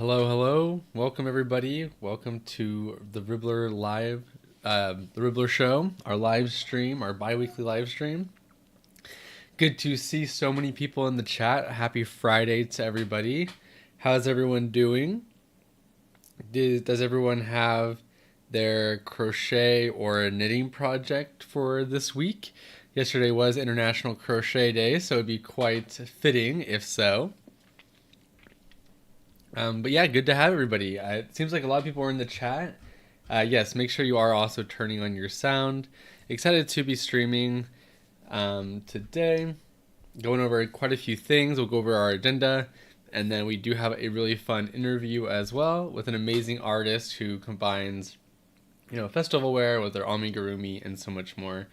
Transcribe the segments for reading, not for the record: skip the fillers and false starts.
Hello, hello. Welcome everybody. Welcome to the Ribblr live, the Ribblr show, our live stream, our bi-weekly live stream. Good to see so many people in the chat. Happy Friday to everybody. How's everyone doing? Does everyone have their crochet or knitting project for this week? Yesterday was International Crochet Day, so it'd be quite fitting if so. But yeah, good to have everybody. It seems like a lot of people are in the chat. Yes, make sure you are also turning on your sound. Excited to be streaming today. Going over quite a few things. We'll go over our agenda. And then we do have a really fun interview as well with an amazing artist who combines, festival wear with their amigurumi and so much more.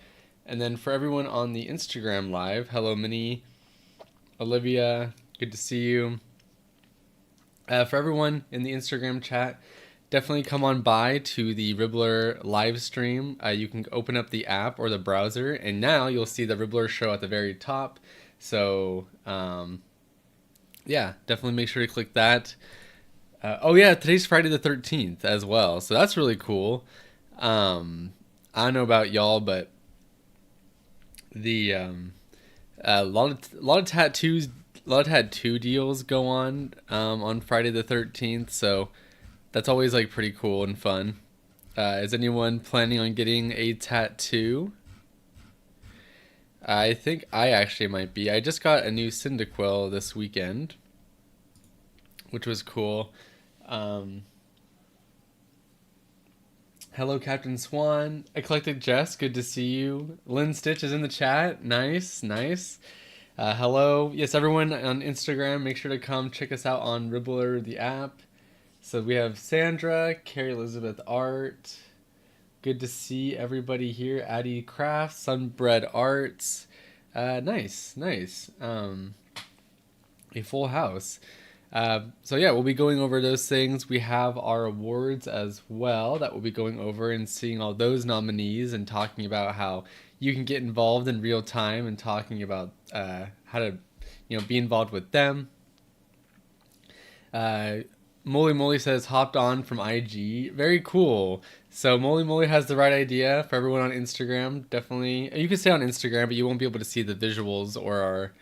And then for everyone on the Instagram live, hello Minnie, Olivia, good to see you. For everyone in the Instagram chat, definitely come on by to the Ribblr live stream. You can open up the app or the browser, and now you'll see the Ribblr show at the very top. So, yeah, definitely make sure to click that. Oh yeah, today's Friday the 13th as well, so that's really cool. I don't know about y'all, but the a lot of tattoos. A lot of tattoo deals go on Friday the 13th, so that's always like pretty cool and fun. Is anyone planning on getting a tattoo? I think I actually might be. I just got a new Cyndaquil this weekend, which was cool. Hello, Captain Swan. Eclectic Jess, good to see you. Lynn Stitch is in the chat. Nice, nice. Hello. Yes, everyone on Instagram, make sure to come check us out on Ribblr, the app. So we have Sandra, Carrie Elizabeth Art. Good to see everybody here. Addie Crafts, Sunbread Arts. Nice, nice. A full house. So yeah, we'll be going over those things. We have our awards as well that we'll be going over and seeing all those nominees and talking about how you can get involved in real time and talking about how to be involved with them. Moly Moly says hopped on from IG. Very cool. So Moly Moly has the right idea for everyone on Instagram. Definitely, you can stay on Instagram, but you won't be able to see the visuals or our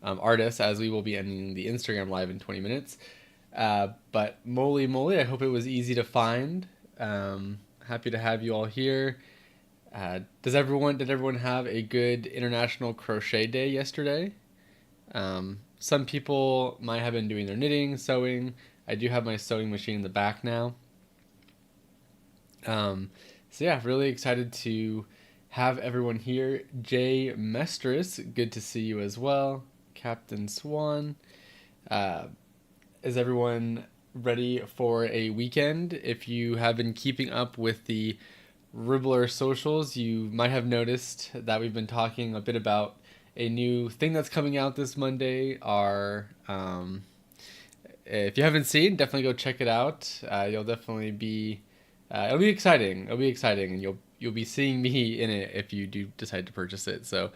artists, as we will be ending the Instagram live in 20 minutes. But Moly Moly, I hope it was easy to find. Happy to have you all here. Did everyone have a good International Crochet Day yesterday? Some people might have been doing their knitting, sewing. I do have my sewing machine in the back now. So yeah, really excited to have everyone here. Jay Mestris, good to see you as well. Captain Swan. Is everyone ready for a weekend? If you have been keeping up with the Ribblr socials, you might have noticed that we've been talking a bit about a new thing that's coming out this Monday. If you haven't seen, definitely go check it out. You'll definitely be it'll be exciting. It'll be exciting, and you'll be seeing me in it if you do decide to purchase it. So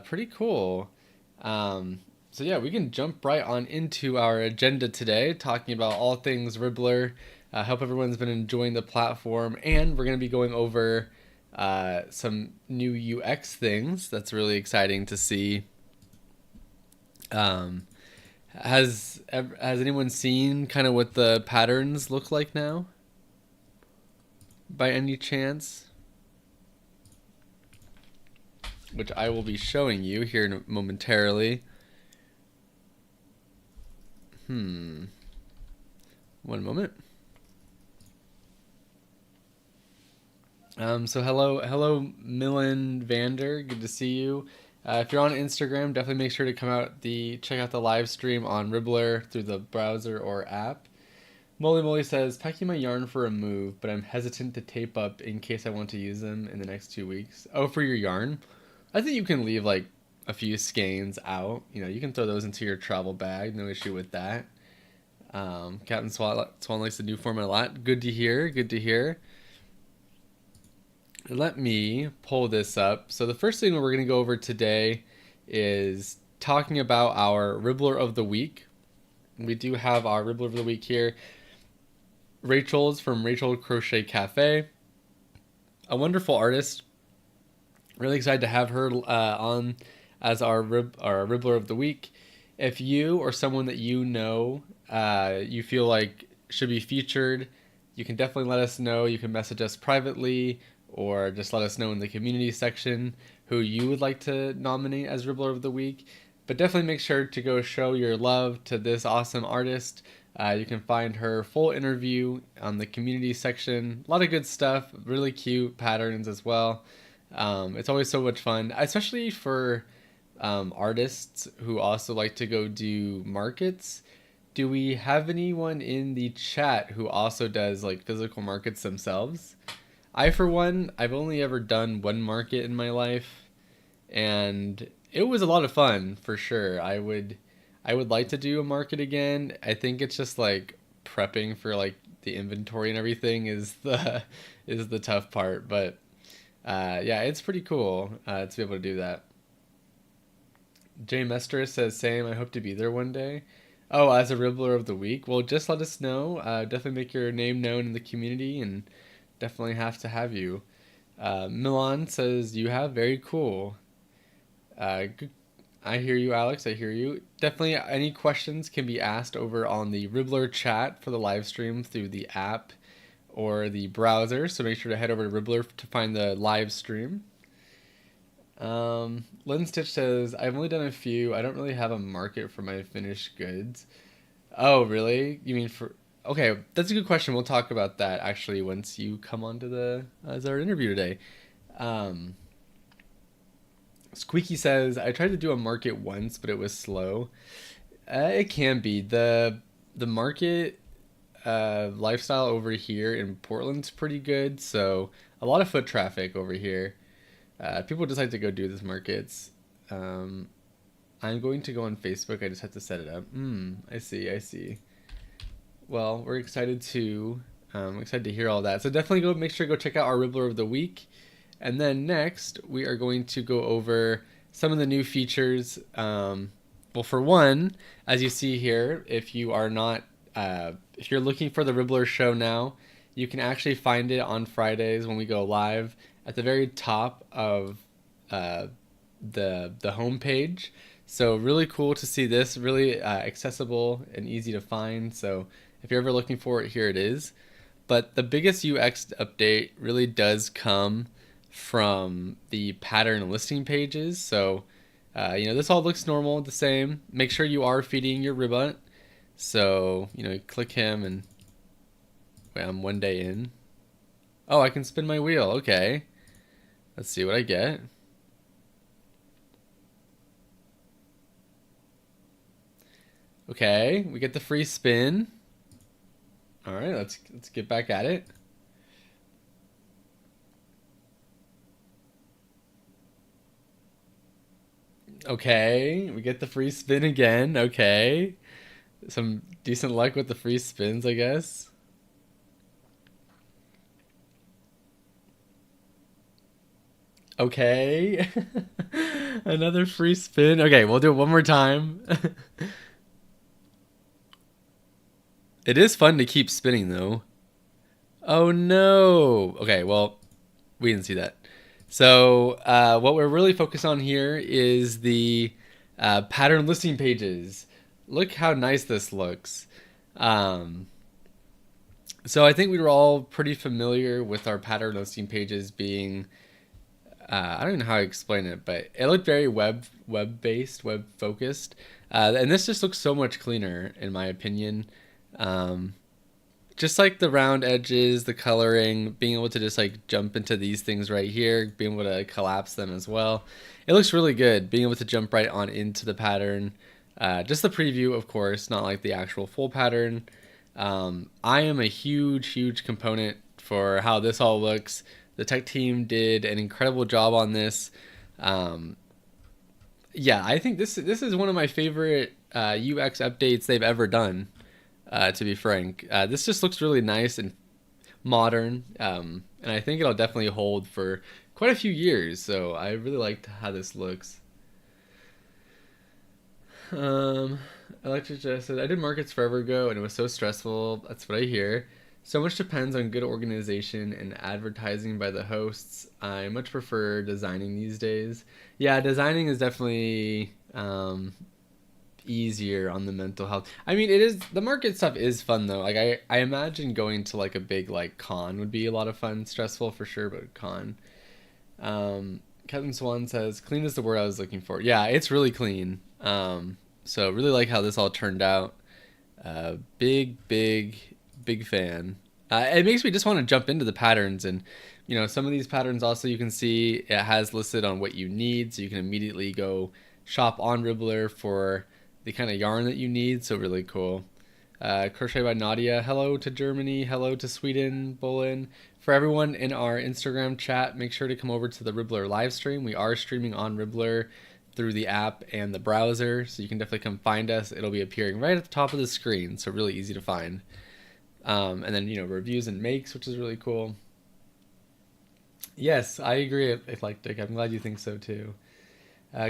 pretty cool. So yeah, we can jump right on into our agenda today, talking about all things Ribblr. I hope everyone's been enjoying the platform, and we're going to be going over some new UX things. That's really exciting to see. Has anyone seen kind of what the patterns look like now? By any chance? Which I will be showing you here momentarily. One moment. So hello, Millen Vander. Good to see you. If you're on Instagram, definitely make sure to check out the live stream on Ribblr through the browser or app. Moly Moly says, packing my yarn for a move, but I'm hesitant to tape up in case I want to use them in the next 2 weeks. Oh, for your yarn? I think you can leave like a few skeins out. You can throw those into your travel bag. No issue with that. Captain Swan likes the new format a lot. Good to hear. Good to hear. Let me pull this up. So the first thing we're going to go over today is talking about our Ribblr of the week. we do have our Ribblr of the week here. Rachel's from Rachel Crochet Cafe, a wonderful artist. Really excited to have her on as our Ribblr of the week. If you or someone that you know you feel like should be featured, you can definitely let us know. You can message us privately or just let us know in the community section who you would like to nominate as Ribblr of the week. But definitely make sure to go show your love to this awesome artist. You can find her full interview on the community section. A lot of good stuff, really cute patterns as well. It's always so much fun, especially for artists who also like to go do markets. Do we have anyone in the chat who also does like physical markets themselves? I, for one, I've only ever done one market in my life, and it was a lot of fun for sure. I would like to do a market again. I think it's just like prepping for like the inventory and everything is the tough part, but yeah, it's pretty cool to be able to do that. Jay Mester says, same, I hope to be there one day. Oh, as a Ribblr of the week? Well, just let us know. Definitely make your name known in the community and definitely have you. Milan says, you have? Very cool. Good. I hear you, Alex. I hear you. Definitely any questions can be asked over on the Ribblr chat for the live stream through the app or the browser. So make sure to head over to Ribblr to find the live stream. Lynn Stitch says, I've only done a few. I don't really have a market for my finished goods. Oh, really? You mean for... Okay, that's a good question. We'll talk about that actually once you come on to as our interview today. Squeaky says, I tried to do a market once, but it was slow. It can be. The market lifestyle over here in Portland's pretty good, so a lot of foot traffic over here. People just like to go do these markets. I'm going to go on Facebook. I just have to set it up. I see. Well, we're excited to hear all that. So definitely make sure to go check out our Ribblr of the week. And then next, we are going to go over some of the new features. Well, for one, as you see here, if you are not, if you're looking for the Ribblr show now, you can actually find it on Fridays when we go live at the very top of the home page. So really cool to see this, really accessible and easy to find. So if you're ever looking for it, here it is. But the biggest UX update really does come from the pattern listing pages. So, this all looks normal, the same. Make sure you are feeding your ribbon. So, click him and I'm one day in. Oh, I can spin my wheel. Okay. Let's see what I get. Okay, we get the free spin. All right, let's get back at it. Okay, we get the free spin again. Okay. Some decent luck with the free spins, I guess. Okay. Another free spin. Okay, we'll do it one more time. It is fun to keep spinning, though. Oh, no. Okay, well, we didn't see that. So what we're really focused on here is the pattern listing pages. Look how nice this looks. So I think we were all pretty familiar with our pattern listing pages being, I don't even know how to explain it, but it looked very web-based, web-focused. And this just looks so much cleaner, in my opinion. Just like the round edges, the coloring, being able to just like jump into these things right here, being able to collapse them as well. It looks really good, being able to jump right on into the pattern. Just the preview, of course, not like the actual full pattern. I am a huge component for how this all looks. The tech team did an incredible job on this. Yeah, I think this is one of my favorite UX updates they've ever done. To be frank, this just looks really nice and modern, and I think it'll definitely hold for quite a few years. So I really liked how this looks. Um, Electric Jess said, I did markets forever ago and it was so stressful. That's what I hear. So much depends on good organization and advertising by the hosts. I much prefer designing these days. Yeah, designing is definitely easier on the mental health. I mean, it is, the market stuff is fun though. Like I imagine going to like a big like con would be a lot of fun. Stressful for sure, but con. Captain Swan says, clean is the word I was looking for. Yeah, it's really clean. So really like how this all turned out. Big fan. It makes me just want to jump into the patterns, and you know, some of these patterns also you can see it has listed on what you need, so you can immediately go shop on Ribblr for the kind of yarn that you need. So really cool. Crochet by Nadia. Hello to Germany. Hello to Sweden, Bolin. For everyone in our Instagram chat, make sure to come over to the Ribblr live stream. We are streaming on Ribblr through the app and the browser, so you can definitely come find us. It'll be appearing right at the top of the screen, so really easy to find. And then, you know, reviews and makes, which is really cool. Yes, I agree, Eclectic. I'm glad you think so too.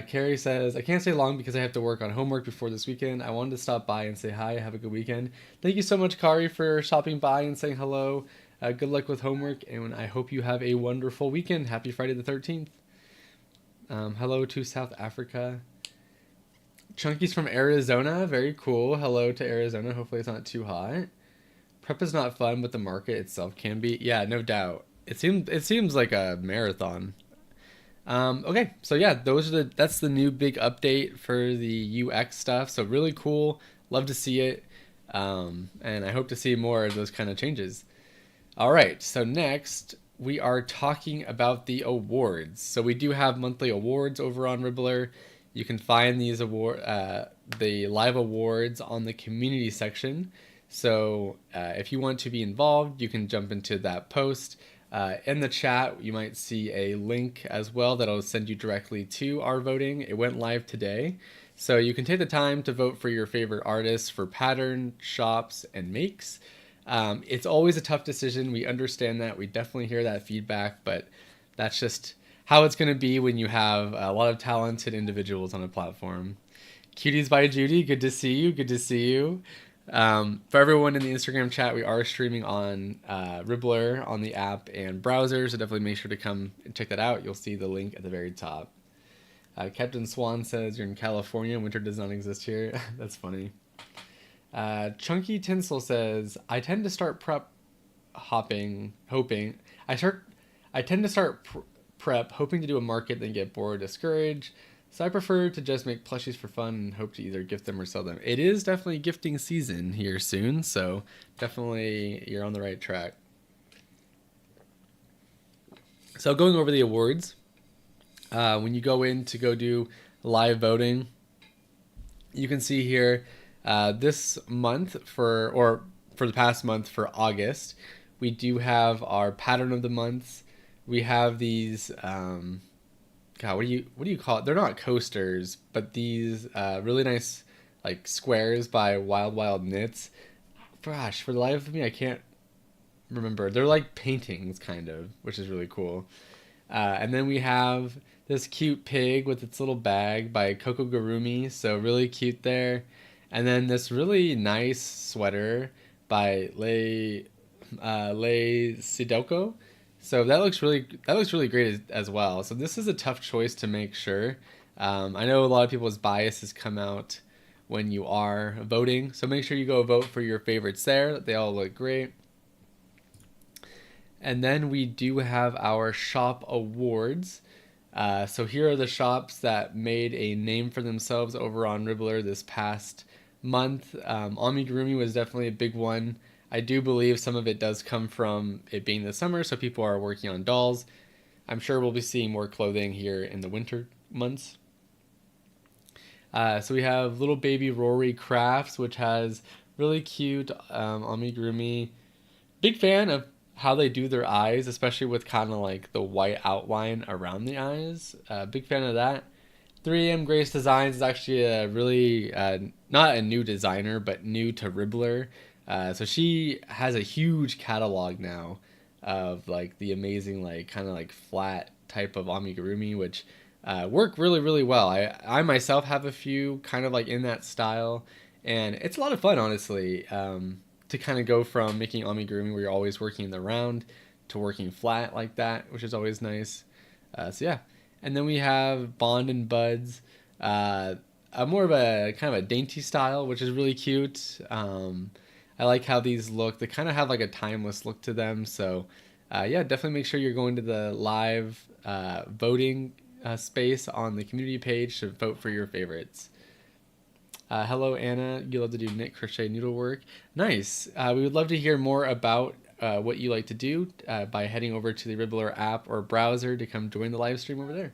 Carrie says, I can't stay long because I have to work on homework before this weekend. I wanted to stop by and say hi. Have a good weekend. Thank you so much, Kari, for stopping by and saying hello. Good luck with homework, and I hope you have a wonderful weekend. Happy Friday the 13th. Hello to South Africa. Chunky's from Arizona. Very cool. Hello to Arizona. Hopefully it's not too hot. Prep is not fun, but the market itself can be. Yeah, no doubt. It seems like a marathon. Okay, so yeah, that's the new big update for the UX stuff. So really cool. Love to see it. And I hope to see more of those kind of changes. All right, so next we are talking about the awards. So we do have monthly awards over on Ribblr. You can find these the live awards on the community section. So if you want to be involved, you can jump into that post. In the chat, you might see a link as well that'll send you directly to our voting. It went live today. So you can take the time to vote for your favorite artists for pattern, shops, and makes. It's always a tough decision. We understand that. We definitely hear that feedback, but that's just how it's going to be when you have a lot of talented individuals on a platform. Cuties by Judy, good to see you. Good to see you. For everyone in the Instagram chat, we are streaming on Ribblr on the app and browser, so definitely make sure to come and check that out. You'll see the link at the very top. Captain Swan says you're in California. Winter does not exist here. That's funny. Chunky Tinsel says, I tend to start prep hoping to do a market, then get bored, discouraged. So I prefer to just make plushies for fun and hope to either gift them or sell them. It is definitely gifting season here soon, so definitely you're on the right track. So going over the awards, when you go in to go do live voting, you can see here this month for the past month for August, we do have our pattern of the months. We have these God, what do you call it? They're not coasters, but these really nice like squares by Wild Knits. Gosh, for the life of me, I can't remember. They're like paintings, kind of, which is really cool. And then we have this cute pig with its little bag by Coco Gurumi, so really cute there. And then this really nice sweater by Lei Sidoko. So that looks really great as well. So this is a tough choice to make sure. I know a lot of people's biases come out when you are voting, so make sure you go vote for your favorites there. They all look great. And then we do have our shop awards. So here are the shops that made a name for themselves over on Ribblr this past month. Amigurumi was definitely a big one. I do believe some of it does come from it being the summer, so people are working on dolls. I'm sure we'll be seeing more clothing here in the winter months. So we have Little Baby Rory Crafts, which has really cute amigurumi. Big fan of how they do their eyes, especially with kind of like the white outline around the eyes. Big fan of that. 3AM Grace Designs is actually a really, not a new designer, but new to Ribblr. So she has a huge catalog now of like the amazing like kind of like flat type of amigurumi, which work really, really well. I myself have a few kind of like in that style, and it's a lot of fun, honestly, to kind of go from making amigurumi where you're always working in the round to working flat like that, which is always nice. So yeah, and then we have Bond and Buds, a more of a kind of a dainty style, which is really cute. I like how these look. They kind of have like a timeless look to them. So yeah, definitely make sure you're going to the live voting space on the community page to vote for your favorites. Hello, Anna. You love to do knit, crochet, needlework. Nice. We would love to hear more about what you like to do by heading over to the Ribblr app or browser to come join the live stream over there.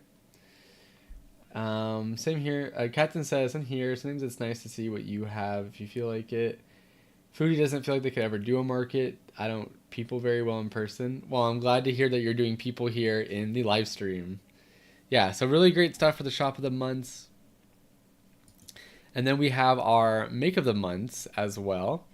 Same here. Captain says, I'm here. Sometimes it's nice to see what you have if you feel like it. Foodie doesn't feel like they could ever do a market. I don't people very well in person. Well, I'm glad to hear that you're doing people here in the live stream. Yeah, so really great stuff for the shop of the months. And then we have our make of the months as well.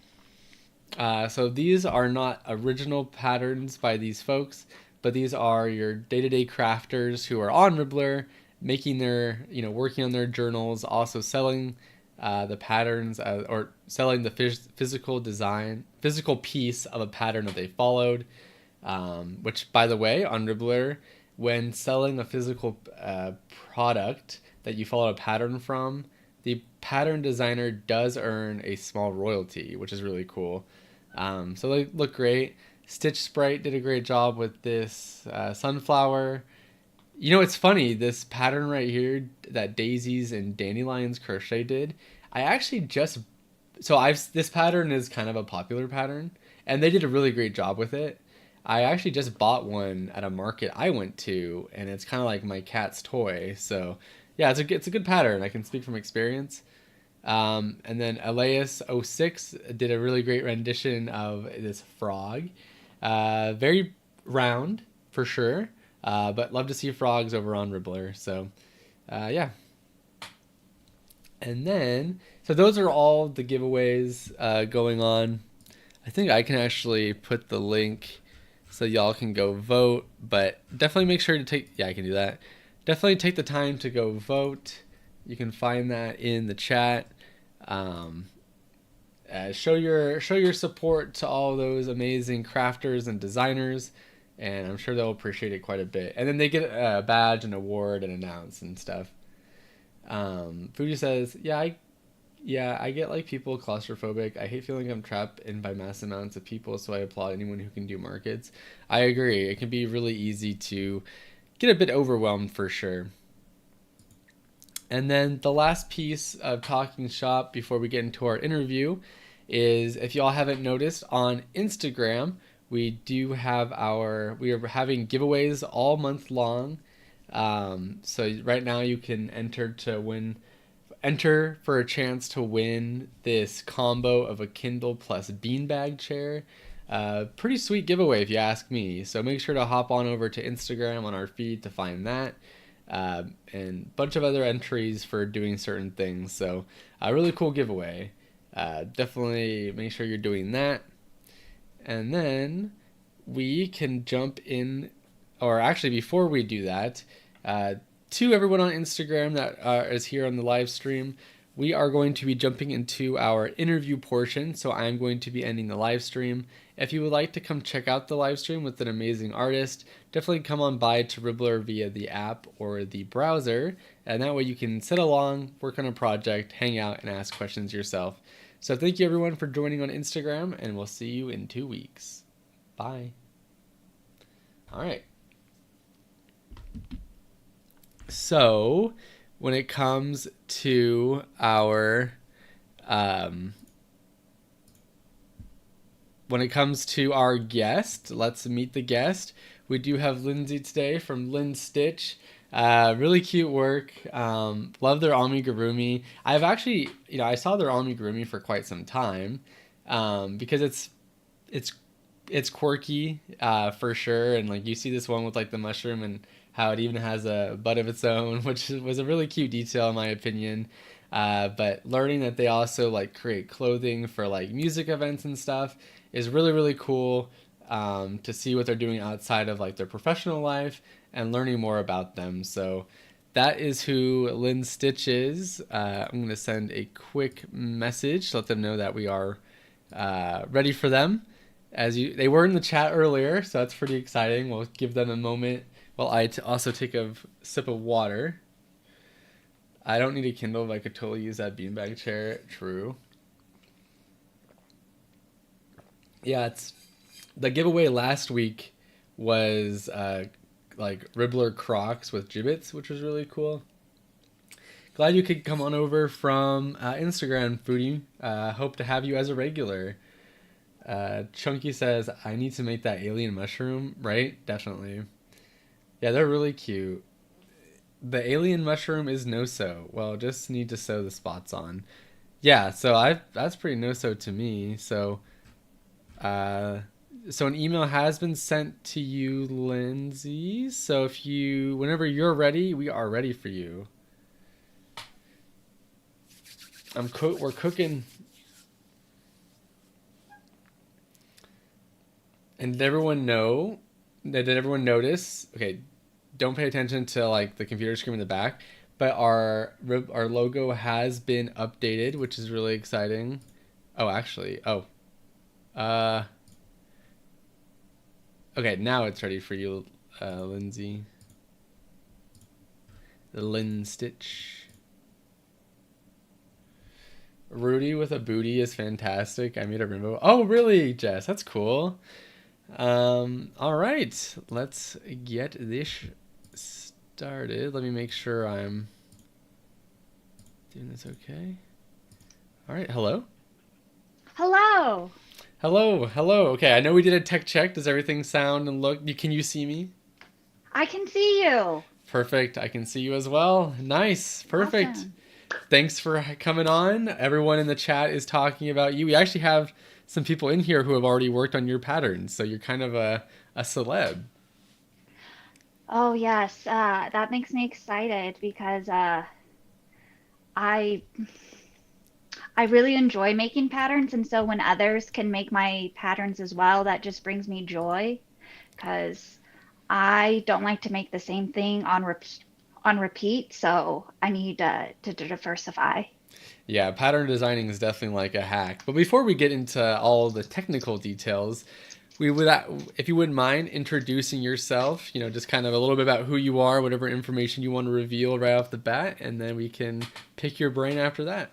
So these are not original patterns by these folks, but these are your day-to-day crafters who are on Ribblr, making their, working on their journals, also selling the patterns or selling the physical piece of a pattern that they followed. Which, by the way, on Ribblr, when selling a physical product that you followed a pattern from, the pattern designer does earn a small royalty, which is really cool. So they look great. Stitch Sprite did a great job with this sunflower. It's funny, this pattern right here that Daisies and Dandelions Crochet did, this pattern is kind of a popular pattern, and they did a really great job with it. I actually just bought one at a market I went to, and it's kind of like my cat's toy. So yeah, it's a good pattern. I can speak from experience. And then Elias06 did a really great rendition of this frog. Very round for sure, but love to see frogs over on Ribblr. So yeah. And then, so those are all the giveaways going on. I think I can actually put the link so y'all can go vote, but definitely make sure to I can do that. Definitely take the time to go vote. You can find that in the chat. Show your support to all those amazing crafters and designers, and I'm sure they'll appreciate it quite a bit. And then they get a badge, an award, and announce and stuff. Fuji says, I get like people claustrophobic. I hate feeling I'm trapped in by mass amounts of people, so I applaud anyone who can do markets. I agree. It can be really easy to get a bit overwhelmed for sure. And then the last piece of talking shop before we get into our interview is, if y'all haven't noticed, on Instagram, we are having giveaways all month long. So right now you can enter for a chance to win this combo of a Kindle plus beanbag chair. Pretty sweet giveaway if you ask me. So make sure to hop on over to Instagram on our feed to find that. And a bunch of other entries for doing certain things. So a really cool giveaway. Definitely make sure you're doing that. And then we can jump in, or actually before we do that, to everyone on Instagram that is here on the live stream, we are going to be jumping into our interview portion. So I'm going to be ending the live stream. If you would like to come check out the live stream with an amazing artist, definitely come on by to Ribblr via the app or the browser. And that way you can sit along, work on a project, hang out, and ask questions yourself. So thank you everyone for joining on Instagram, and we'll see you in 2 weeks. Bye. All right. So when it comes to our guest, let's meet the guest. We do have Lindsey today from Lynn Stitch. Really cute work. Love their amigurumi. I've actually, I saw their amigurumi for quite some time, because it's quirky, for sure. And like you see this one with like the mushroom and how it even has a butt of its own, which was a really cute detail in my opinion. But learning that they also like create clothing for like music events and stuff is really, really cool, to see what they're doing outside of like their professional life and learning more about them. So that is who Lynn Stitch is. I'm going to send a quick message to let them know that we are ready for them. They were in the chat earlier, so that's pretty exciting. We'll give them a moment while I also take a sip of water. I don't need a Kindle, but I could totally use that beanbag chair. True. Yeah, the giveaway last week was like Ribblr Crocs with gibbets, which was really cool. Glad you could come on over from Instagram, Foodie. Hope to have you as a regular. Chunky says, I need to make that alien mushroom, right? Definitely. Yeah, they're really cute. The alien mushroom is no-so. Well, just need to sew the spots on. Yeah, so that's pretty no-so to me. So an email has been sent to you, Lindsey. So whenever you're ready, we are ready for you. We're cooking. And did everyone notice? Okay, don't pay attention to like the computer screen in the back, but our logo has been updated, which is really exciting. Oh, actually, okay, now it's ready for you, Lindsey. The Lynn Stitch. Rudy with a booty is fantastic. I made a rainbow. Oh, really, Jess? That's cool. All right, let's get this started. Let me make sure I'm doing this okay. All right, hello. Hello. Hello. Okay, I know we did a tech check. Does everything sound and look? Can you see me? I can see you. Perfect. I can see you as well. Nice. Perfect. Awesome. Thanks for coming on. Everyone in the chat is talking about you. We actually have some people in here who have already worked on your patterns, so you're kind of a celeb. Oh yes, that makes me excited because I I really enjoy making patterns, and so when others can make my patterns as well, that just brings me joy because I don't like to make the same thing on repeat, so I need to diversify. Yeah, pattern designing is definitely like a hack. But before we get into all the technical details, we would, if you wouldn't mind introducing yourself, just kind of a little bit about who you are, whatever information you want to reveal right off the bat, and then we can pick your brain after that.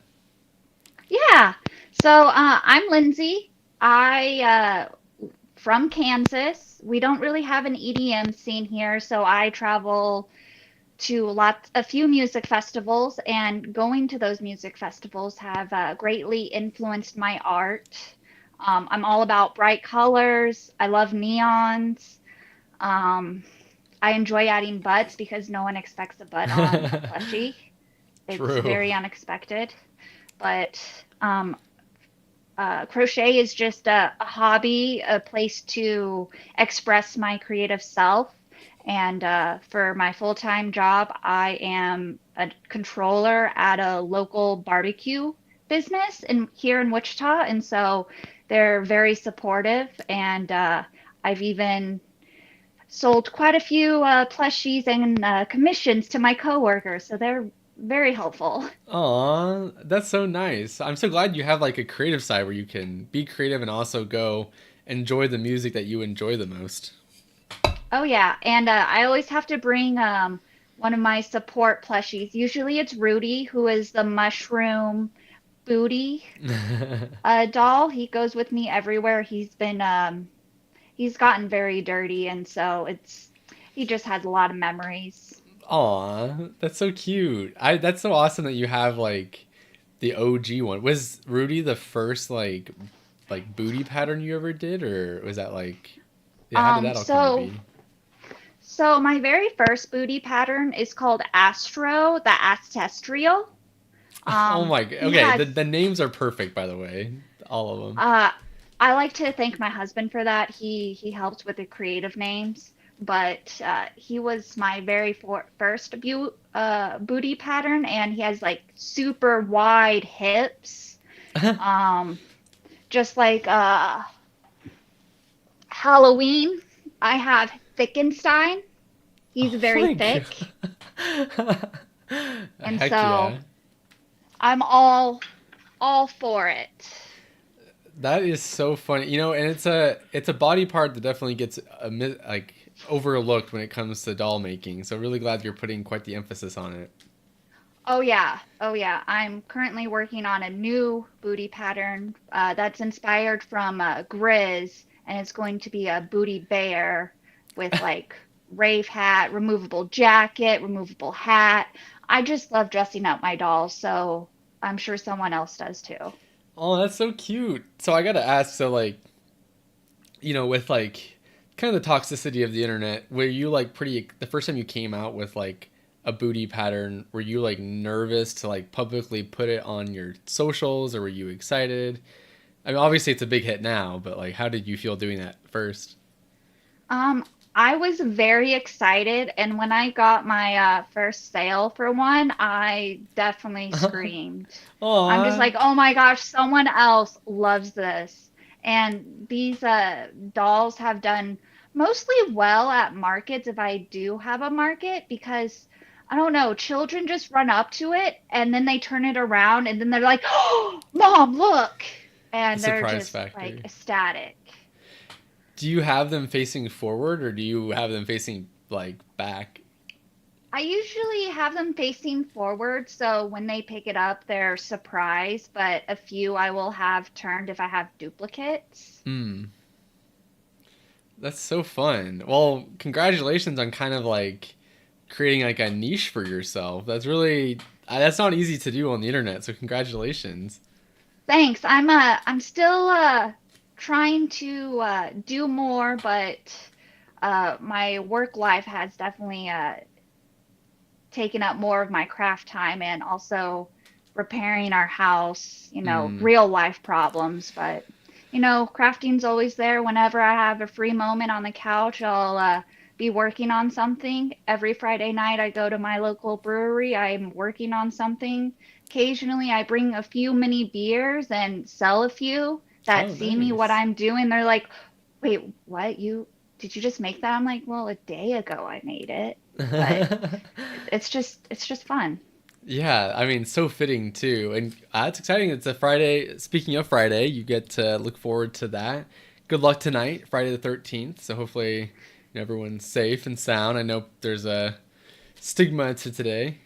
Yeah. So I'm Lindsay. I from Kansas. We don't really have an EDM scene here, so I travel to a few music festivals, and going to those music festivals have greatly influenced my art. I'm all about bright colors. I love neons. Um, I enjoy adding butts because no one expects a butt on a plushie. It's True. very unexpected. But crochet is just a hobby, a place to express my creative self. And for my full-time job, I am a controller at a local barbecue business here in Wichita. And so they're very supportive. And I've even sold quite a few plushies and commissions to my coworkers. So they're very helpful. Aw, that's so nice. I'm so glad you have like a creative side where you can be creative and also go enjoy the music that you enjoy the most. Oh yeah, and I always have to bring one of my support plushies. Usually it's Rudy, who is the mushroom booty doll. He goes with me everywhere. He's gotten very dirty, and so he just has a lot of memories. Aw, that's so cute. That's so awesome that you have like the OG one. Was Rudy the first like booty pattern you ever did, or was that like, yeah, how did Um, that all come to so be? so my very first booty pattern is called Astro, the Ancestral. Oh my, He okay, has the names are perfect by the way, all of them. Uh, I like to thank my husband for that. He helped with the creative names, but he was my very first booty pattern, and he has like super wide hips, um, just like Halloween. I have Thickenstein. He's Oh very my thick. god. And Heck so yeah. I'm all for it. That is so funny. And it's a body part that definitely gets like overlooked when it comes to doll making. So really glad you're putting quite the emphasis on it. Oh yeah. Oh yeah. I'm currently working on a new booty pattern that's inspired from Grizz, and it's going to be a booty bear with like rave hat, removable jacket, removable hat. I just love dressing up my dolls, so I'm sure someone else does too. Oh, that's so cute. So I gotta ask, so like, with like kind of the toxicity of the internet, were you like pretty the first time you came out with like a booty pattern, were you like nervous to like publicly put it on your socials, or were you excited? I mean, obviously it's a big hit now, but like, how did you feel doing that first? Um, I was very excited, and when I got my first sale for one, I definitely screamed. I'm just Aw. like, oh my gosh, someone else loves this. And these dolls have done mostly well at markets if I do have a market because I don't know, children just run up to it and then they turn it around and then they're like, oh, Mom, look. The And they're surprise just like factor. ecstatic. Do you have them facing forward, or do you have them facing like back? I usually have them facing forward, so when they pick it up, they're surprised, but a few I will have turned if I have duplicates. Hmm. That's so fun. Well, congratulations on kind of like creating like a niche for yourself. That's not easy to do on the internet. So congratulations. Thanks. I'm still trying to do more, but my work life has definitely taken up more of my craft time and also repairing our house, Hmm. real life problems. But, crafting's always there. Whenever I have a free moment on the couch, I'll be working on something. Every Friday night, I go to my local brewery. I'm working on something. Occasionally, I bring a few mini beers and sell a few that Oh, see me what nice. I'm doing. They're like, wait, what? Did you just make that? I'm like, well, a day ago I made it, but it's just fun. Yeah, I mean, so fitting too. And it's exciting. It's a Friday. Speaking of Friday, you get to look forward to that. Good luck tonight, Friday the 13th. So hopefully, everyone's safe and sound. I know there's a stigma to today.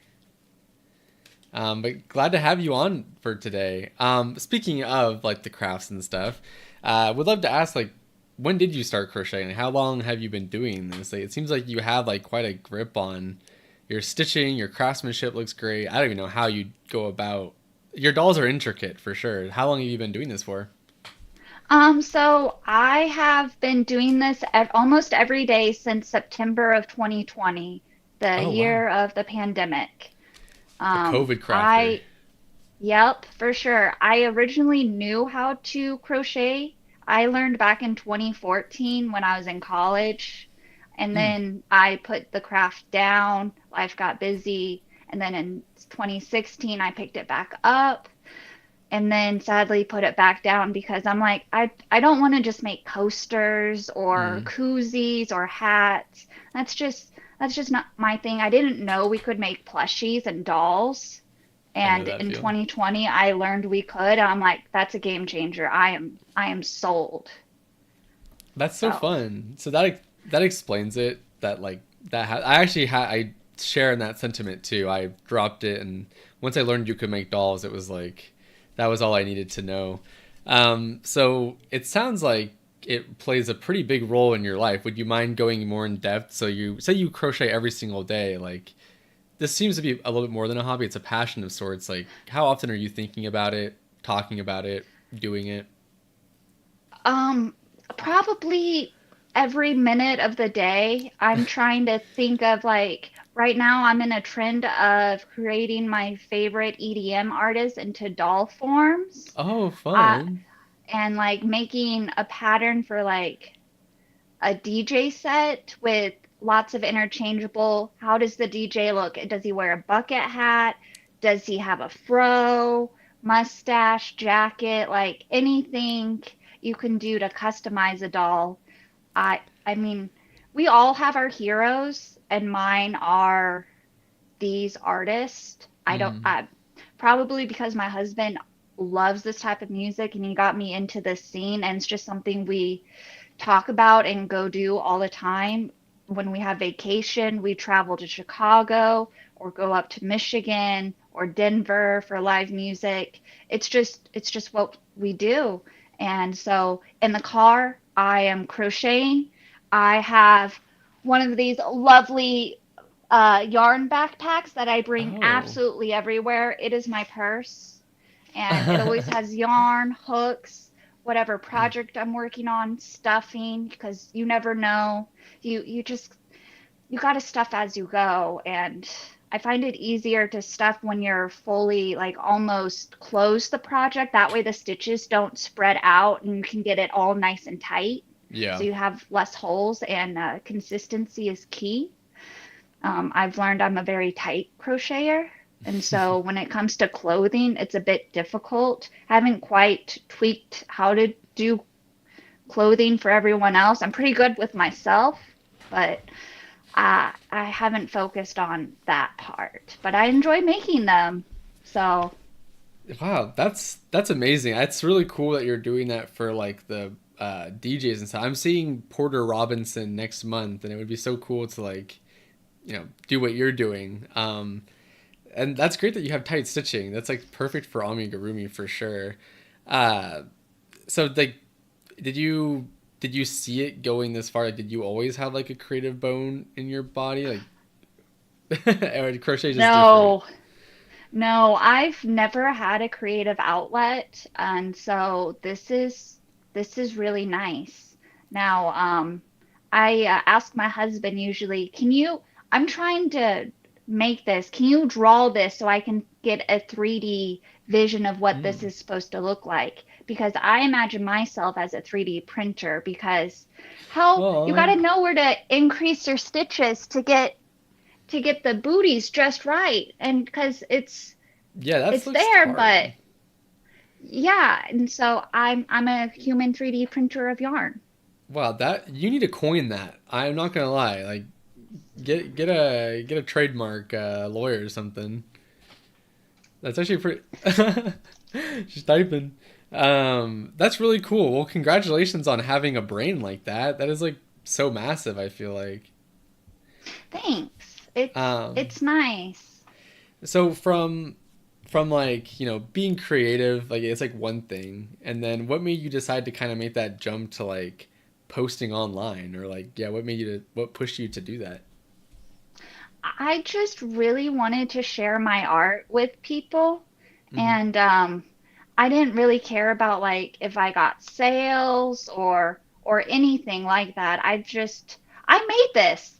But glad to have you on for today. Speaking of like the crafts and stuff, would love to ask like, when did you start crocheting? How long have you been doing this? Like, it seems like you have like quite a grip on your stitching. Your craftsmanship looks great. I don't even know how you go about. Your dolls are intricate for sure. How long have you been doing this for? So I have been doing this almost every day since September of 2020, the Oh wow, year of the pandemic. a COVID crafter. I Yep, for sure. I originally knew how to crochet. I learned back in 2014 when I was in college. And Hmm. then I put the craft down. Life got busy. And then in 2016, I picked it back up and then sadly put it back down because I'm like, I don't want to just make coasters or Hmm. koozies or hats. That's just not my thing. I didn't know we could make plushies and dolls. I know And that in feeling. 2020, I learned we could. I'm like, that's a game changer. I am sold. That's so So, fun. So that explains it. That like I actually I share in that sentiment too. I dropped it, and once I learned you could make dolls, it was like that was all I needed to know. So it sounds like it plays a pretty big role in your life. Would you mind going more in depth? So you say you crochet every single day. Like, this seems to be a little bit more than a hobby. It's a passion of sorts. Like, how often are you thinking about it, talking about it, doing it? um, probably every minute of the day, I'm trying to think of like right now I'm in a trend of creating my favorite EDM artists into doll forms. Oh, Uh, fun. and like making a pattern for like a DJ set with lots of interchangeable. How does the DJ look? Does he wear a bucket hat? Does he have a fro, mustache, jacket? Like anything you can do to customize a doll. I mean, we all have our heroes, and mine are these artists. I don't, Mm. probably because my husband loves this type of music and he got me into this scene, and it's just something we talk about and go do all the time. When we have vacation, we travel to Chicago or go up to Michigan or Denver for live music. It's just what we do. And so in the car, I am crocheting. I have one of these lovely yarn backpacks that I bring Oh. absolutely everywhere. It is my purse, and it always has yarn, hooks, whatever project I'm working on, stuffing, because you never know. You just you got to stuff as you go, and I find it easier to stuff when you're fully like almost close the project. That way the stitches don't spread out and you can get it all nice and tight. So Yeah. you have less holes, and consistency is key. I've learned I'm a very tight crocheter. And so when it comes to clothing, it's a bit difficult. I haven't quite tweaked how to do clothing for everyone else. I'm pretty good with myself, but I haven't focused on that part. But I enjoy making them. So, Wow, that's amazing. That's really cool that you're doing that for like the DJs and stuff. I'm seeing Porter Robinson next month, and it would be so cool to like, do what you're doing. And that's great that you have tight stitching. That's like perfect for amigurumi for sure. Uh, so like, did you see it going this far? Like, did you always have like a creative bone in your body? Like, or crochet is just different? no, no, I've never had a creative outlet, and so this is really nice. Now, I ask my husband usually, can you, I'm trying to make this, can you draw this so I can get a 3D vision of what this Mm. is supposed to look like? Because I imagine myself as a 3D printer, because how you got Oh, to know where to increase your stitches to get the booties just right. And because yeah, that it's looks there, hard. but yeah, and so I'm a human 3D printer of yarn. Wow, that you need to coin that. I'm not gonna lie. Like, get a trademark lawyer or something. That's actually pretty. She's typing. That's really cool. Well, congratulations on having a brain like that. That is like so massive. I feel like. Thanks. It's Um, it's nice. so from like being creative, like it's like one thing, and then what made you decide to kind of make that jump to like posting online, or like yeah, what pushed you to do that? I just really wanted to share my art with people, Hmm. and I didn't really care about like if I got sales or anything like that. I made this.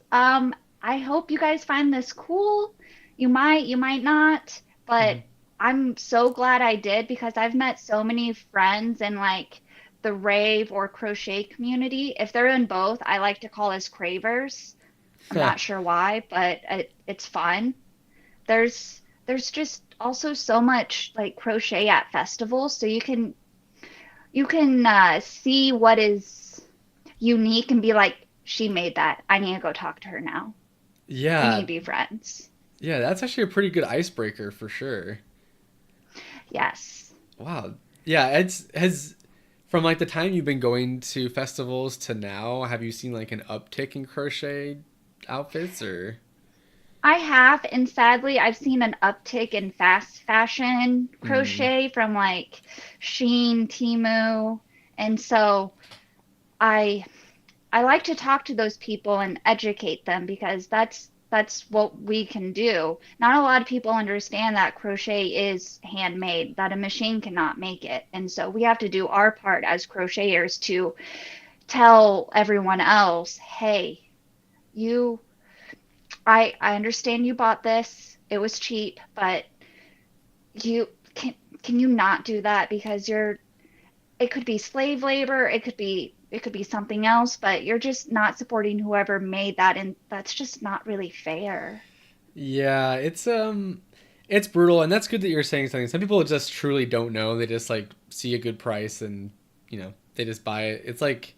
I hope you guys find this cool. You might not, but Hmm. I'm so glad I did, because I've met so many friends in like the rave or crochet community. If they're in both, I like to call us cravers. I'm not sure why, but it's fun. There's just also so much like crochet at festivals, so you can see what is unique and be like, she made that. I need to go talk to her now. We need to Yeah, be friends. yeah, that's actually a pretty good icebreaker for sure. Yes. Wow. Yeah, it's has from like the time you've been going to festivals to now, have you seen like an uptick in crochet outfits or? I have, and sadly, I've seen an uptick in fast fashion Mm. crochet from like Shein, Temu, and so I I like to talk to those people and educate them, because that's what we can do. Not a lot of people understand that crochet is handmade, that a machine cannot make it. And so we have to do our part as crocheters to tell everyone else, hey, you I understand you bought this. It was cheap, but you can you not do that, because you're it could be slave labor, it could be something else, but you're just not supporting whoever made that, and that's just not really fair. Yeah, it's brutal, and that's good that you're saying something. Some people just truly don't know. They just like see a good price and they just buy it. It's like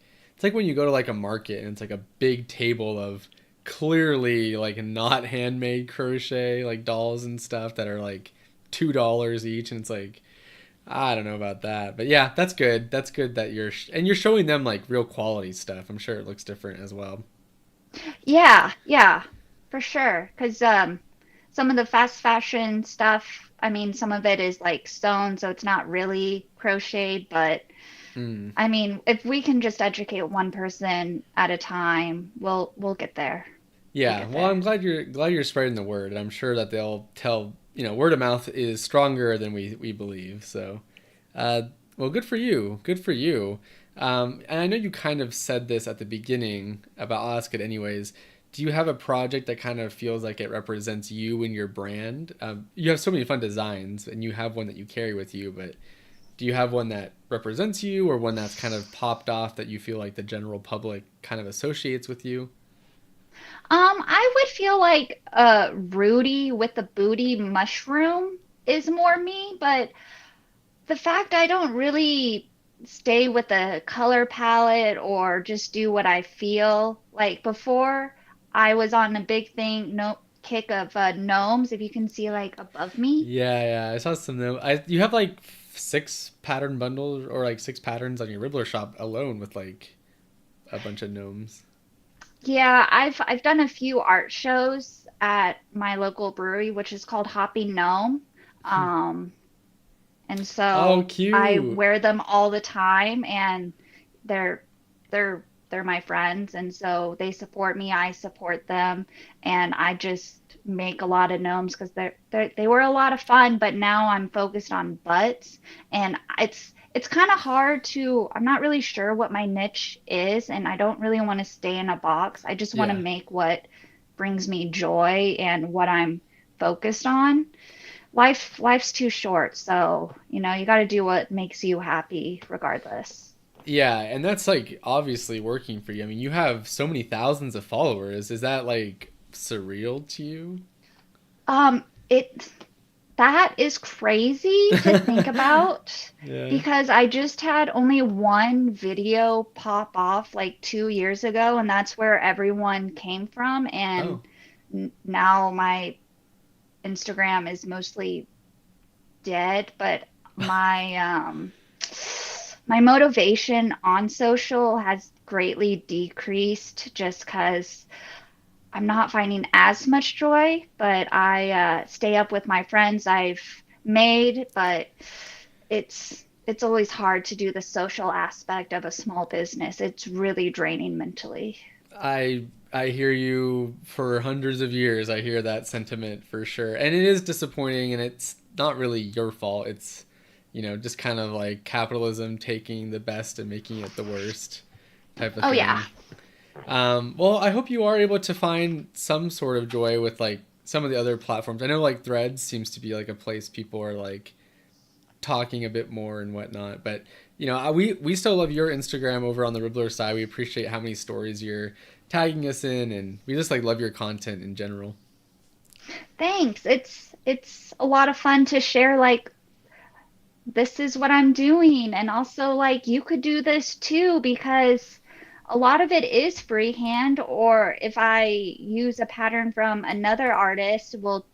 when you go to like a market and it's like a big table of clearly like not handmade crochet like dolls and stuff that are like $2 each, and it's like I don't know about that, but yeah, that's good. That's good that and you're showing them like real quality stuff. I'm sure it looks different as well. Yeah, yeah, for sure. Because some of the fast fashion stuff, I mean, some of it is like sewn, so it's not really crocheted. But Mm. I mean, if we can just educate one person at a time, we'll get there. We'll Yeah, get well, there. I'm glad you're spreading the word, and I'm sure that they'll tell. Word of mouth is stronger than we believe. So, uh, well, good for you. Good for you. And I know you kind of said this at the beginning, but I'll ask it anyways. Do you have a project that kind of feels like it represents you and your brand? You have so many fun designs, and you have one that you carry with you, but do you have one that represents you, or one that's kind of popped off that you feel like the general public kind of associates with you? I would feel like Rudy with the booty mushroom is more me, but the fact I don't really stay with a color palette or just do what I feel like before, I was on a big thing, no kick of gnomes, if you can see like above me. Yeah, yeah. I saw some. You have like six pattern bundles or like six patterns on your Ribbler shop alone with like a bunch of gnomes. Yeah, I've done a few art shows at my local brewery, which is called Hopping Gnome. Um, and Oh, so I cute. wear them all the time, and they're they're my friends, and so they support me, I support them, and I just make a lot of gnomes because they were a lot of fun, but now I'm focused on butts, and it's kind of hard to, I'm not really sure what my niche is, and I don't really want to stay in a box. I just want to Yeah. make what brings me joy and what I'm focused on. Life's too short, so you got to do what makes you happy regardless. Yeah, and that's like obviously working for you. I mean, you have so many thousands of followers. Is that like surreal to you? It that is crazy to think about Yeah. because I just had only one video pop off like 2 years ago, and that's where everyone came from. And Oh. now my Instagram is mostly dead, but my my motivation on social has greatly decreased just because I'm not finding as much joy, but I stay up with my friends I've made, but it's always hard to do the social aspect of a small business. It's really draining mentally. I hear you for hundreds of years. I hear that sentiment for sure. And it is disappointing, and it's not really your fault. It's just kind of like capitalism taking the best and making it the worst type of Oh yeah. thing. Well, I hope you are able to find some sort of joy with like some of the other platforms. I know like Threads seems to be like a place people are like talking a bit more and whatnot. But we still love your Instagram over on the Ribblr side. We appreciate how many stories you're tagging us in, and we just like love your content in general. Thanks. It's a lot of fun to share like this is what I'm doing, and also like you could do this too because a lot of it is freehand, or if I use a pattern from another artist, will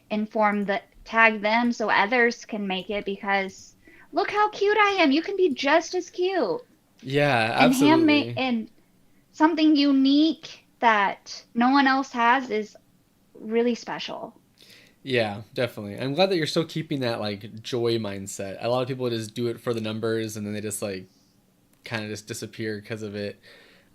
inform the tag them so others can make it because look how cute I am. You can be just as cute Yeah, and handmade absolutely. and something unique that no one else has is really special. Yeah, definitely. I'm glad that you're still keeping that like joy mindset. A lot of people just do it for the numbers, and then they just like kind of just disappear because of it.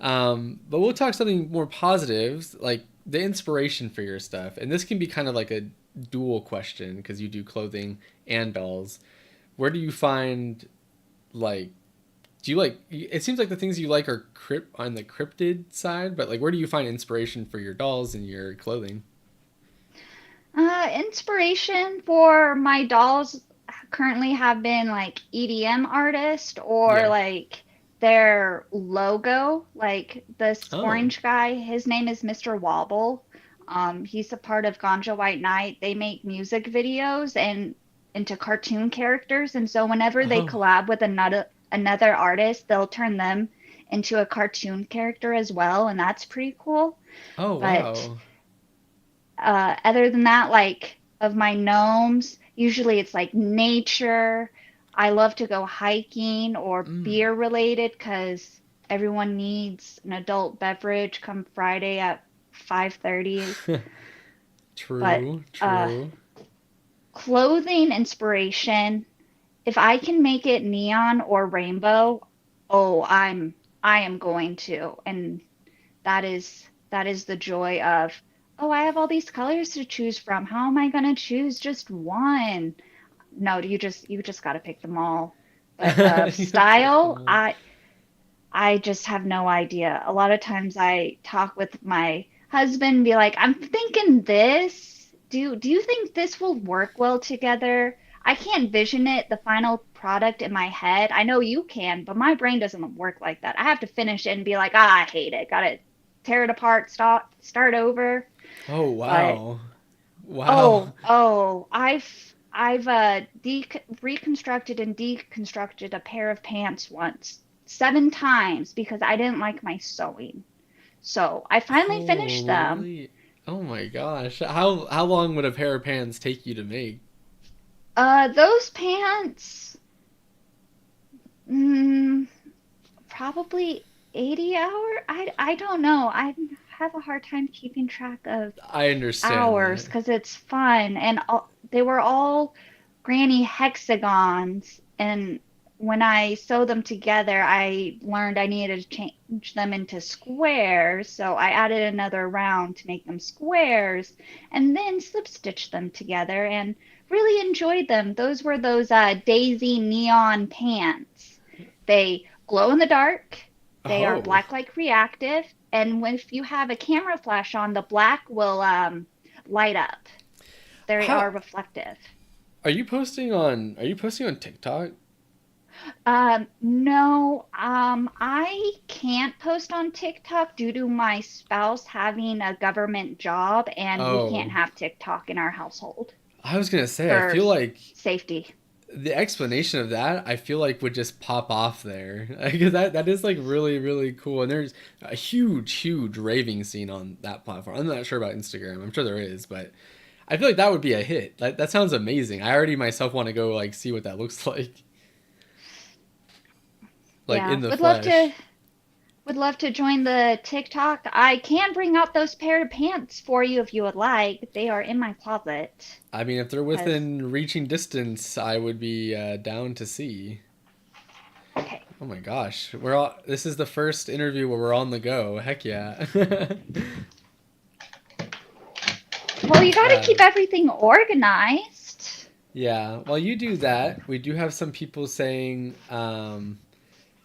But we'll talk something more positive, like the inspiration for your stuff. And this can be kind of like a dual question because you do clothing and dolls. Where do you find like do you like it seems like the things you like are on the cryptid side, but like where do you find inspiration for your dolls and your clothing? Inspiration for my dolls currently have been like EDM artists or Yeah. like their logo, like this Oh. orange guy, his name is Mr. Wobble. He's a part of Ganja White Night. They make music videos and into cartoon characters, and so whenever they Oh. collab with another artist, they'll turn them into a cartoon character as well, and that's pretty cool. Oh, But wow. other than that, like of my gnomes, usually it's like nature. I love to go hiking or Mm. beer related because everyone needs an adult beverage come Friday at 5:30. But True, uh, true. clothing inspiration, if I can make it neon or rainbow, oh, I am going to. And that is the joy of, oh, I have all these colors to choose from. How am I going to choose just one? No, you just got to pick them all. But You have to pick them style, all. I just have no idea. A lot of times I talk with my husband, be like, I'm thinking this. Do you think this will work well together? I can't vision it, the final product in my head. I know you can, but my brain doesn't work like that. I have to finish it and be like, ah, I hate it. Gotta tear it apart, start over. Oh, But wow. Wow. I've reconstructed and deconstructed a pair of pants once, 7 times because I didn't like my sewing. So I finally Oh, finished them. really? Oh my gosh. How long would a pair of pants take you to make? Those pants, mm, probably 80 hour. I don't know. I have a hard time keeping track of I understand hours that. because it's fun and they were all granny hexagons, and when I sewed them together I learned I needed to change them into squares, so I added another round to make them squares and then slip stitched them together and really enjoyed them. Those were those daisy neon pants. They glow in the dark, they are Oh. black light reactive, and if you have a camera flash on, the black will light up. They are How reflective. are you posting on TikTok? No, I can't post on TikTok due to my spouse having a government job, and we can't Oh, have TikTok in our household I was gonna say, I for feel like safety. the explanation of that, I feel like would just pop off there. Because that is like really, really cool. And there's a huge, huge raving scene on that platform. I'm not sure about Instagram. I'm sure there is, but I feel like that would be a hit. That sounds amazing. I already myself want to go like see what that looks like Yeah, in the flesh. would love to join the TikTok. I can bring out those pair of pants for you if you would like. They are in my closet. I mean, if they're Cause within reaching distance, I would be down to see. okay. Oh my gosh, we're all. This is the first interview where we're on the go. Heck yeah. Well, you got to uh, keep everything organized. yeah. While you do that, we do have some people saying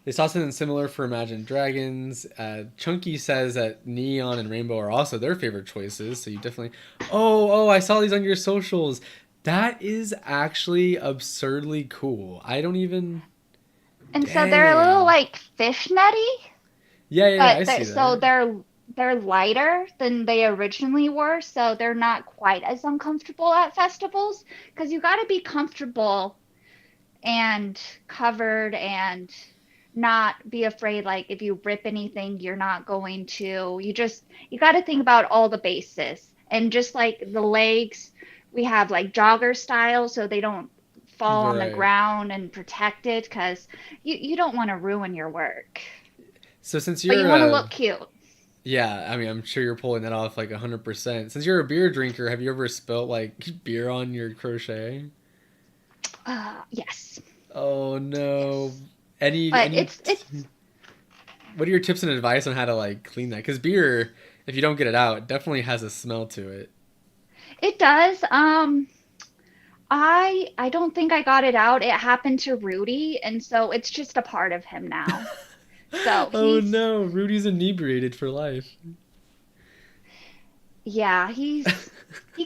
they saw something similar for Imagine Dragons. Chunky says that Neon and Rainbow are also their favorite choices. So you definitely. Oh, I saw these on your socials. That is actually absurdly cool. I don't even. And so they're a little Dang. like fishnetty, Yeah. but I see so that. they're lighter than they originally were, so they're not quite as uncomfortable at festivals because you got to be comfortable and covered and not be afraid like if you rip anything you're not going to. You got to think about all the bases. And just like the legs, we have like jogger style so they don't fall on the Right. ground and protected because you don't want to ruin your work. So since But you you're want to a look cute. yeah, I mean, I'm sure you're pulling that off like 100%. Since you're a beer drinker, have you ever spilt like beer on your crochet? Yes. Oh no. Yes. Any But any it's what are your tips and advice on how to like clean that? Cuz beer, if you don't get it out, definitely has a smell to it. it does. I don't think I got it out. It happened to Rudy, and so it's just a part of him now. So Oh no, Rudy's inebriated for life. yeah, he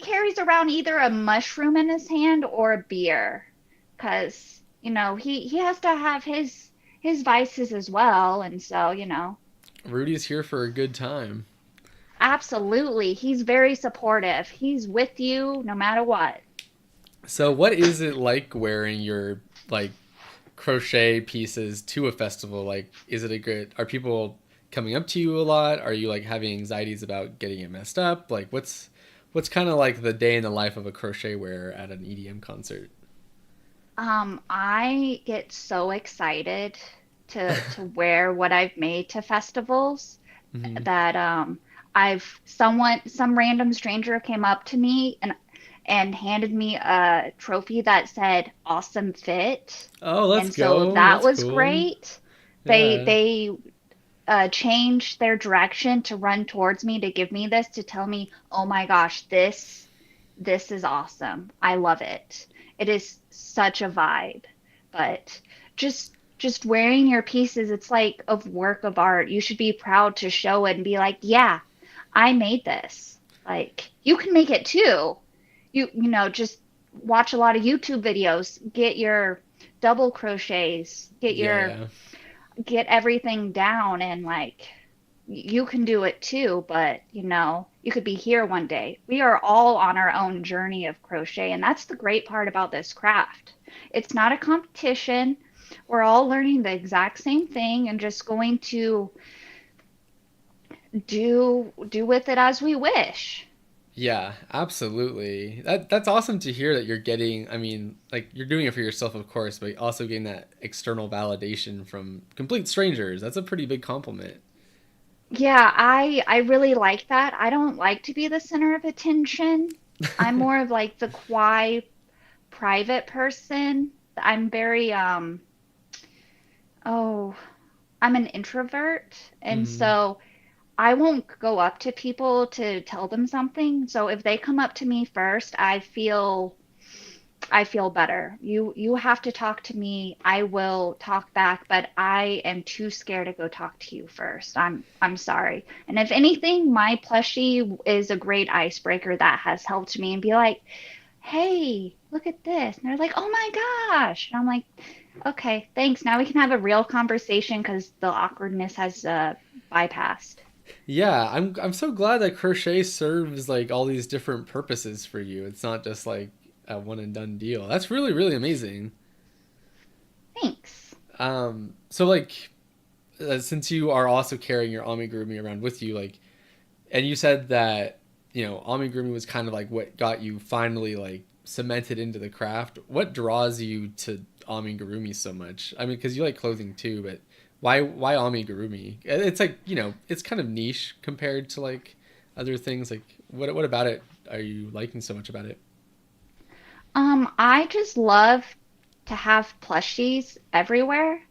carries around either a mushroom in his hand or a beer, because he has to have his vices as well, and so Rudy's here for a good time. absolutely, he's very supportive. He's with you no matter what. So what is it like wearing your like crochet pieces to a festival? Like, is it a good? Are people coming up to you a lot? Are you like having anxieties about getting it messed up? Like, what's kind of like the day in the life of a crochet wearer at an EDM concert? I get so excited to wear what I've made to festivals Hmm. that some random stranger came up to me and handed me a trophy that said awesome fit. Oh, let's And so go. that That's was cool. great. They Yeah. they changed their direction to run towards me to give me this to tell me, "Oh my gosh, this is awesome. I love it. It is such a vibe." But just wearing your pieces, it's like a work of art. You should be proud to show it and be like, "Yeah, I made this." Like, you can make it too. Just watch a lot of YouTube videos, get your double crochets, Yeah. get everything down and like you can do it too, but you could be here one day. We are all on our own journey of crochet, and that's the great part about this craft. It's not a competition. We're all learning the exact same thing and just going to do with it as we wish. Yeah, absolutely. That's awesome to hear that you're getting, I mean, like you're doing it for yourself of course, but also getting that external validation from complete strangers. That's a pretty big compliment. Yeah, I really like that. I don't like to be the center of attention. I'm more of like the quiet, private person. I'm very oh, I'm an introvert, and Hmm. so I won't go up to people to tell them something. So if they come up to me first, I feel better. You have to talk to me. I will talk back, but I am too scared to go talk to you first. I'm sorry. And if anything, my plushie is a great icebreaker that has helped me and be like, "Hey, look at this." And they're like, "Oh my gosh." And I'm like, "Okay, thanks. Now we can have a real conversation because the awkwardness has bypassed." Yeah, I'm so glad that crochet serves like all these different purposes for you. It's not just like a one and done deal. That's really really amazing. Thanks. So like since you are also carrying your amigurumi around with you, like, and you said that amigurumi was kind of like what got you finally like cemented into the craft. What draws you to amigurumi so much? I mean, because you like clothing too, but why amigurumi? It's like it's kind of niche compared to like other things. Like what about it are you liking so much about it? I just love to have plushies everywhere.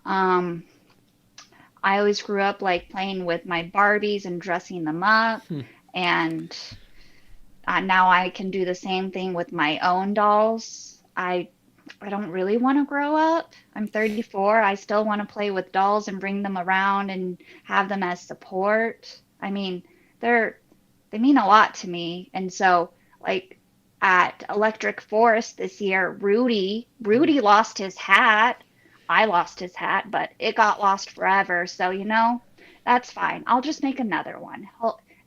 Um, I always grew up like playing with my Barbies and dressing them up, Hmm. and now I can do the same thing with my own dolls. I don't really want to grow up. I'm 34. I still want to play with dolls and bring them around and have them as support. I mean, they're they mean a lot to me. And so, like at Electric Forest this year, Rudy lost his hat. I lost his hat, but it got lost forever. So, that's fine. I'll just make another one.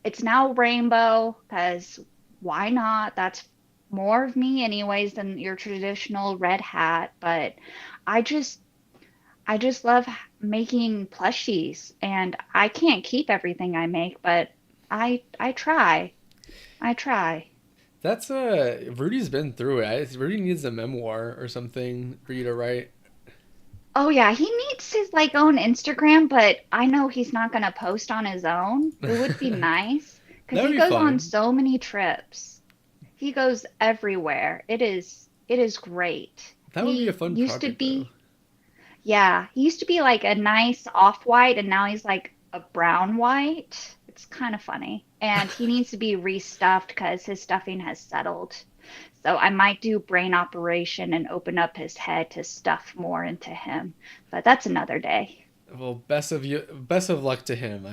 It's now rainbow because why not? That's more of me anyways than your traditional red hat, but I just I just love making plushies and I can't keep everything I make, but I try. I try. That's Rudy's been through it. Rudy needs a memoir or something for you to write. Oh yeah, he needs his like own Instagram, but I know he's not gonna post on his own. It would be That nice because would he be goes on fun. so many trips. He goes everywhere. It is great. That would be a He fun used to project though. be Yeah, he used to be like a nice off-white and now he's like a brown white. It's kind of funny. And he needs to be restuffed because his stuffing has settled. So I might do brain operation and open up his head to stuff more into him. But that's another day. Well, best of luck to him.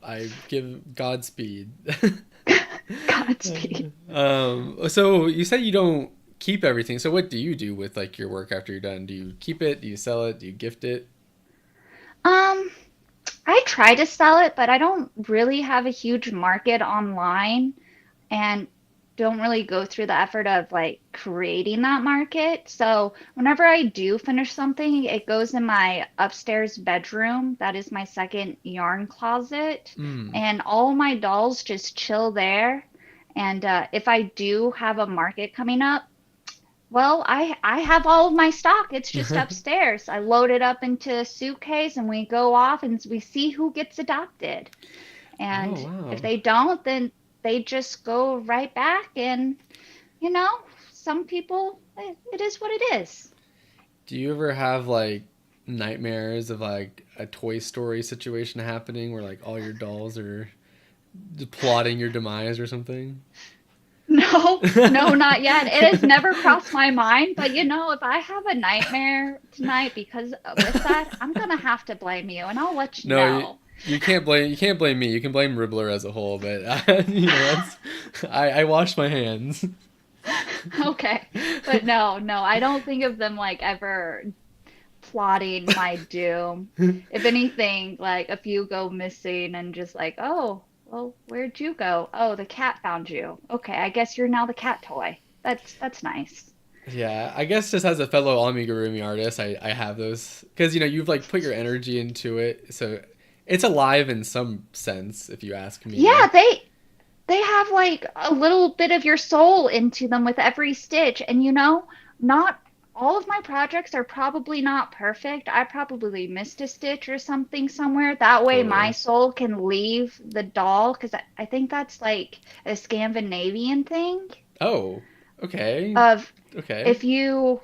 I give Godspeed. Godspeed. So you said you don't keep everything. So what do you do with like your work after you're done? Do you keep it? Do you sell it? Do you gift it? Um, I try to sell it, but I don't really have a huge market online. And don't really go through the effort of like creating that market. So whenever I do finish something, it goes in my upstairs bedroom. That is my second yarn closet. Mm. And all my dolls just chill there. And if I do have a market coming up, well, I have all of my stock. It's just upstairs. I load it up into a suitcase and we go off and we see who gets adopted. Oh, And if wow. they don't, then they just go right back. And, you know, some people, it is what it is. Do you ever have like nightmares of like a Toy Story situation happening where like all your dolls are plotting your demise or something? No, no, not yet. It has never crossed my mind. But, if I have a nightmare tonight because with that, I'm gonna have to blame you and I'll let you No, you, know. you can't blame me. You can blame Ribblr as a whole, but that's I wash my hands. Okay. But no, no, I don't think of them like ever plotting my doom. If anything, like a few go missing and just like, oh, well, where'd you go? Oh, the cat found you. Okay, I guess you're now the cat toy. That's nice. Yeah, I guess just as a fellow amigurumi artist, I have those because you've like put your energy into it, so it's alive in some sense, if you ask Yeah, me. they have like a little bit of your soul into them with every stitch. And not all of my projects are probably not perfect. I probably missed a stitch or something somewhere. That way my Totally. soul can leave the doll because I think that's like a Scandinavian thing Oh, okay, of okay. if you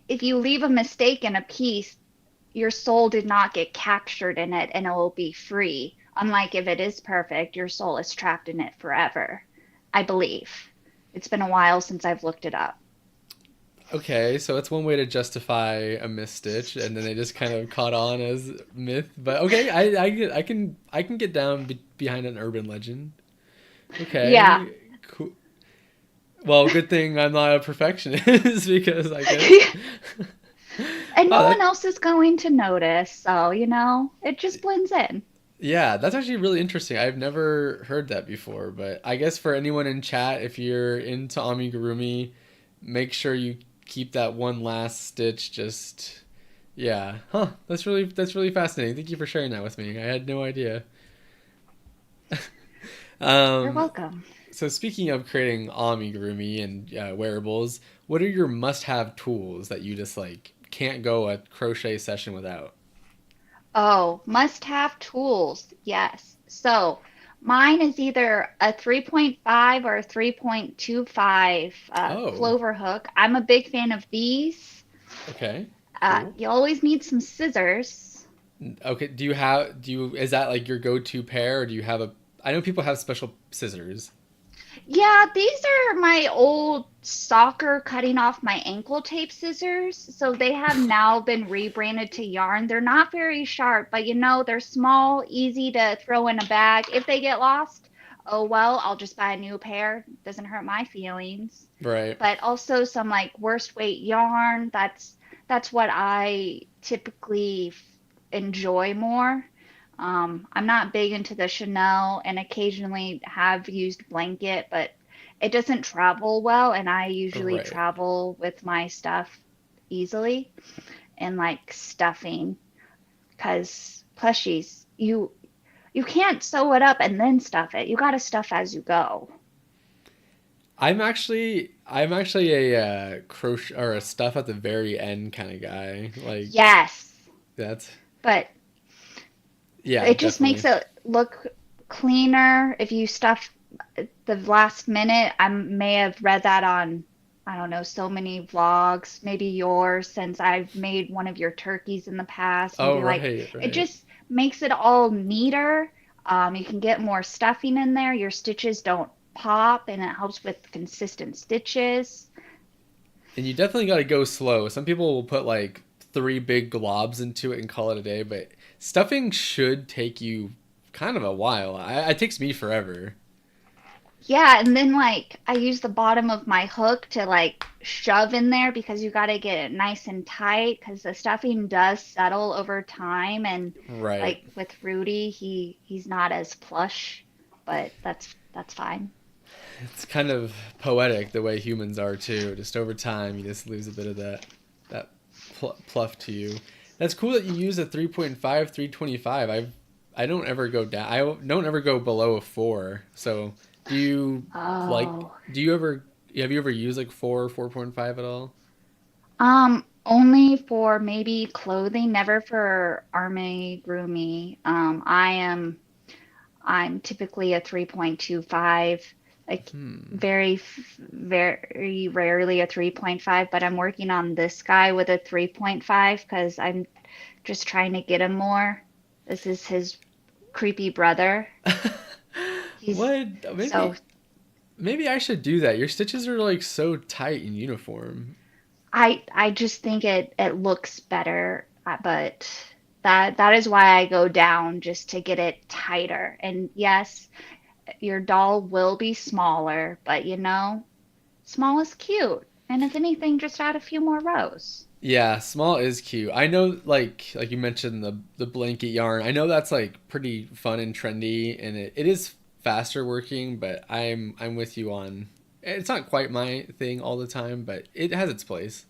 if you leave a mistake in a piece, your soul did not get captured in it and it will be free. Unlike if it is perfect, your soul is trapped in it forever. I believe. It's been a while since I've looked it up. Okay, so it's one way to justify a misstitch, and then they just kind of caught on as myth. But okay, I can get down behind an urban legend. Yeah. Okay, cool. Well, good thing I'm not a perfectionist because I guess. And Wow, no one that else is going to notice, so it just blends in. yeah, that's actually really interesting. I've never heard that before, but I guess for anyone in chat, if you're into amigurumi, make sure you keep that one last stitch just yeah. Huh. That's really fascinating. Thank you for sharing that with me. I had no idea. You're Um welcome. so speaking of creating amigurumi and wearables, what are your must-have tools that you just like can't go a crochet session without? Oh, must have tools. Yes. So mine is either a 3.5 or a 3.25 Oh, clover hook. I'm a big fan of these. okay. Cool. You always need some scissors. Okay, do you is that like your go-to pair or do you have a I know people have special scissors. Yeah, these are my old soccer cutting off my ankle tape scissors. So they have now been rebranded to yarn. They're not very sharp, but they're small, easy to throw in a bag. If they get lost, oh well, I'll just buy a new pair. Doesn't hurt my feelings. Right. But also some like worst weight yarn. That's what I typically enjoy more. I'm not big into the Chanel and occasionally have used blanket, but it doesn't travel well, and I usually Right. travel with my stuff easily and like stuffing because plushies, you can't sew it up and then stuff it. You got to stuff as you go. I'm actually a crochet or a stuff at the very end kind of guy. Like Yes, that's but yeah, it just makes definitely. it look cleaner if you stuff the last minute. I may have read that on, I don't know, so many vlogs, maybe yours, since I've made one of your turkeys in the past and Oh, be like, right, it right. just makes it all neater. You can get more stuffing in there. Your stitches don't pop and it helps with consistent stitches. And you definitely got to go slow. Some people will put like three big globs into it and call it a day, but stuffing should take you kind of a while. It takes me forever. Yeah, and then like I use the bottom of my hook to like shove in there because you got to get it nice and tight because the stuffing does settle over time. And Right. like with Rudy, he's not as plush, but that's fine. It's kind of poetic the way humans are too. Just over time, you just lose a bit of that pluff to you. That's cool that you use a 3.5, 325. I don't ever go down. I don't ever go below a 4. So, do you Oh. do you ever have you ever used like 4 or 4.5 at all? Only for maybe clothing, never for amigurumi. I'm typically a 3.25, like Hmm. very rarely a 3.5, but I'm working on this guy with a 3.5 because I'm just trying to get him more. This is his creepy brother. He's What? so Maybe I should do that. Your stitches are like so tight and uniform. I just think it looks better, but that is why I go down just to get it tighter. And yes, your doll will be smaller, but small is cute. And if anything, just add a few more rows. Yeah, small is cute. I know like you mentioned the blanket yarn. I know that's like pretty fun and trendy and it is faster working, but I'm with you on it's not quite my thing all the time, but it has its place.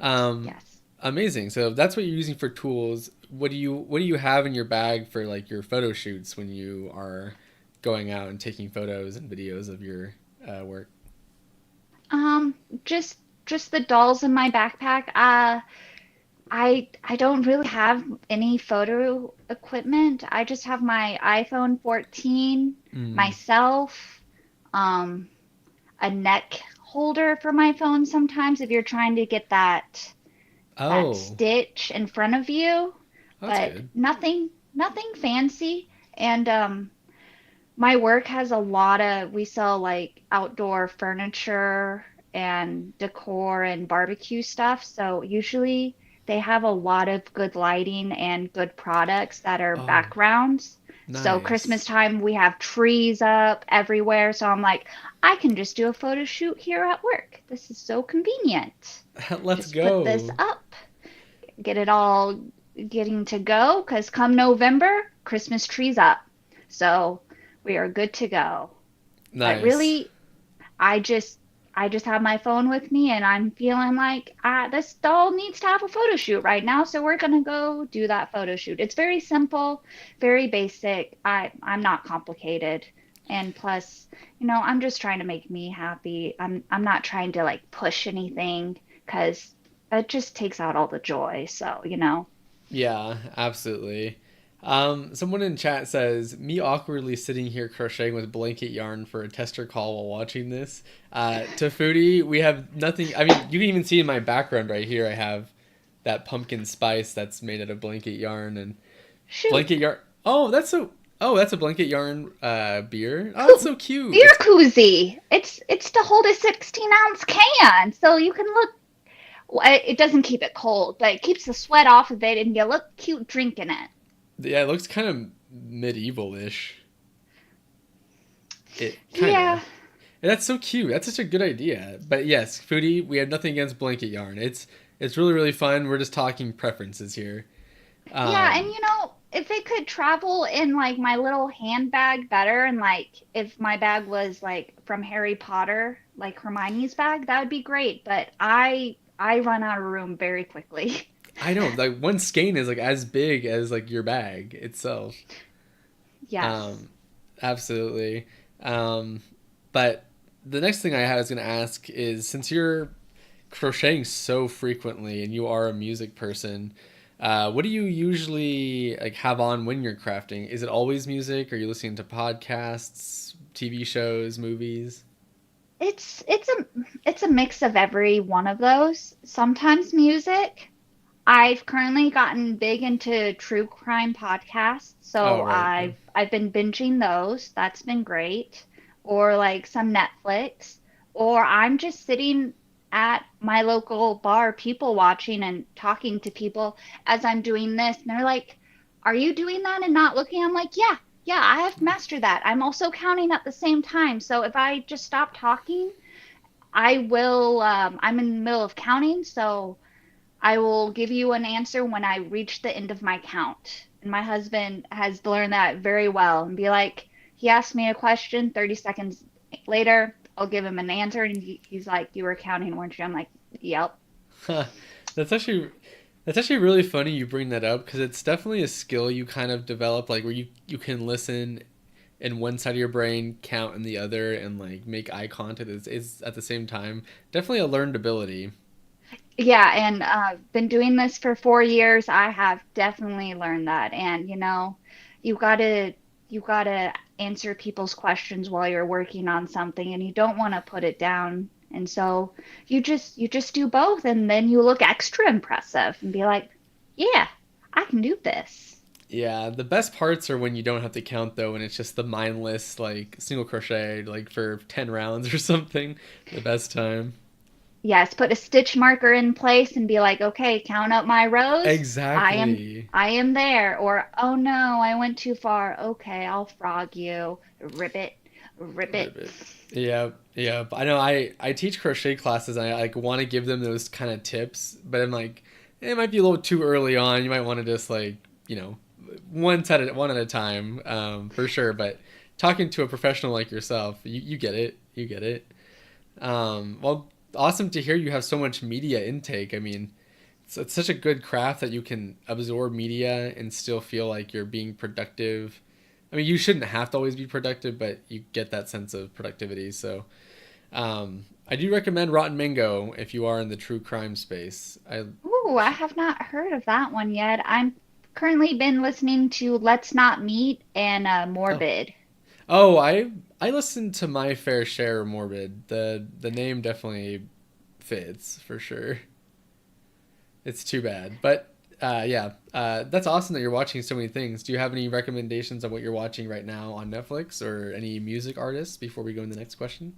Um Yes. Amazing. So that's what you're using for tools. What do you have in your bag for like your photo shoots when you are going out and taking photos and videos of your work? Um, just just the dolls in my backpack. I don't really have any photo equipment. I just have my iPhone 14, Mm. myself, um, a neck holder for my phone sometimes if you're trying to get that Oh, stitch in front of you, that's but good. nothing fancy. And my work has a lot of, we sell like outdoor furniture and decor and barbecue stuff. So usually they have a lot of good lighting and good products that are Oh, backgrounds. So nice. Christmas time, we have trees up everywhere. So I'm like, I can just do a photo shoot here at work. This is so convenient. Let's Just put this go. up, get it all getting to go, because come November, Christmas trees up. So we are good to go. But Nice. really, I just I just have my phone with me and I'm feeling like this doll needs to have a photo shoot right now, so we're gonna go do that photo shoot. It's very simple, very basic. I'm not complicated. And plus, I'm just trying to make me happy. I'm not trying to like push anything because it just takes out all the joy. So. Yeah, absolutely. Someone in chat says, me awkwardly sitting here crocheting with blanket yarn for a tester call while watching this. To Foodie, we have nothing. I mean, you can even see in my background right here, I have that pumpkin spice that's made out of blanket yarn and Shoot, blanket yarn. Oh, that's a blanket yarn beer. Oh, that's so cute. beer It's koozie. It's to hold a 16-ounce can, so you can look. It doesn't keep it cold, but it keeps the sweat off of it, and you look cute drinking it. yeah, it looks kind of medieval-ish. It kind Yeah, of. That's so cute. That's such a good idea. But yes, foodie, we have nothing against blanket yarn. It's really really fun. We're just talking preferences here. yeah, and Um, if it could travel in like my little handbag better, and like if my bag was like from Harry Potter, like Hermione's bag, that would be great. But I run out of room very quickly. I know like one skein is like as big as like your bag itself. Yes. Um, Absolutely. Um, but the next thing I was going to ask is since you're crocheting so frequently and you are a music person, what do you usually like have on when you're crafting? Is it always music? Are you listening to podcasts, TV shows, movies? It's a mix of every one of those. Sometimes music. I've currently gotten big into true crime podcasts, Oh, so right. I've been binging those. That's been great. Or like some Netflix. Or I'm just sitting at my local bar, people watching and talking to people as I'm doing this. And they're like, "Are you doing that and not looking?" I'm like, "Yeah, yeah, I have mastered that. I'm also counting at the same time. So if I just stop talking, I will, I'm in the middle of counting, so I will give you an answer when I reach the end of my count." And my husband has learned that very well and be like, he asks me a question, 30 seconds later, I'll give him an answer, and he's like, "You were counting, weren't you?" I'm like, "Yep." Huh. That's actually that's actually really funny you bring that up because it's definitely a skill you kind of develop like where you can listen in one side of your brain, count in the other, and like make eye contact is at the same time. Definitely a learned ability. Yeah, and been doing this for 4 years. I have definitely learned that. And you gotta you gotta answer people's questions while you're working on something, and you don't want to put it down. And so you just do both, and then you look extra impressive and be like, yeah, I can do this. Yeah, the best parts are when you don't have to count though, and it's just the mindless like single crochet like for 10 rounds or something. The best time. Yes, put a stitch marker in place and be like, okay, count up my rows. I am Exactly. I am there. Or oh no, I went too far. Okay, I'll frog you. Ribbit, ribbit. Ribbit. Yeah, yeah. I know. I teach crochet classes. And I like want to give them those kind of tips, but I'm like, it might be a little too early on. You might want to just like one at a time, for sure. But talking to a professional like yourself, you get it. You get it. Well, awesome to hear you have so much media intake. I mean, it's such a good craft that you can absorb media and still feel like you're being productive. I mean, you shouldn't have to always be productive, but you get that sense of productivity. So, I do recommend Rotten Mango if you are in the true crime space. Ooh, I have not heard of that one yet. I'm currently been listening to Let's Not Meet and Oh, Morbid. oh, I listened to my fair share of Morbid. The name definitely fits for sure. It's too bad, but yeah, that's awesome that you're watching so many things. Do you have any recommendations on what you're watching right now on Netflix or any music artists before we go into the next question?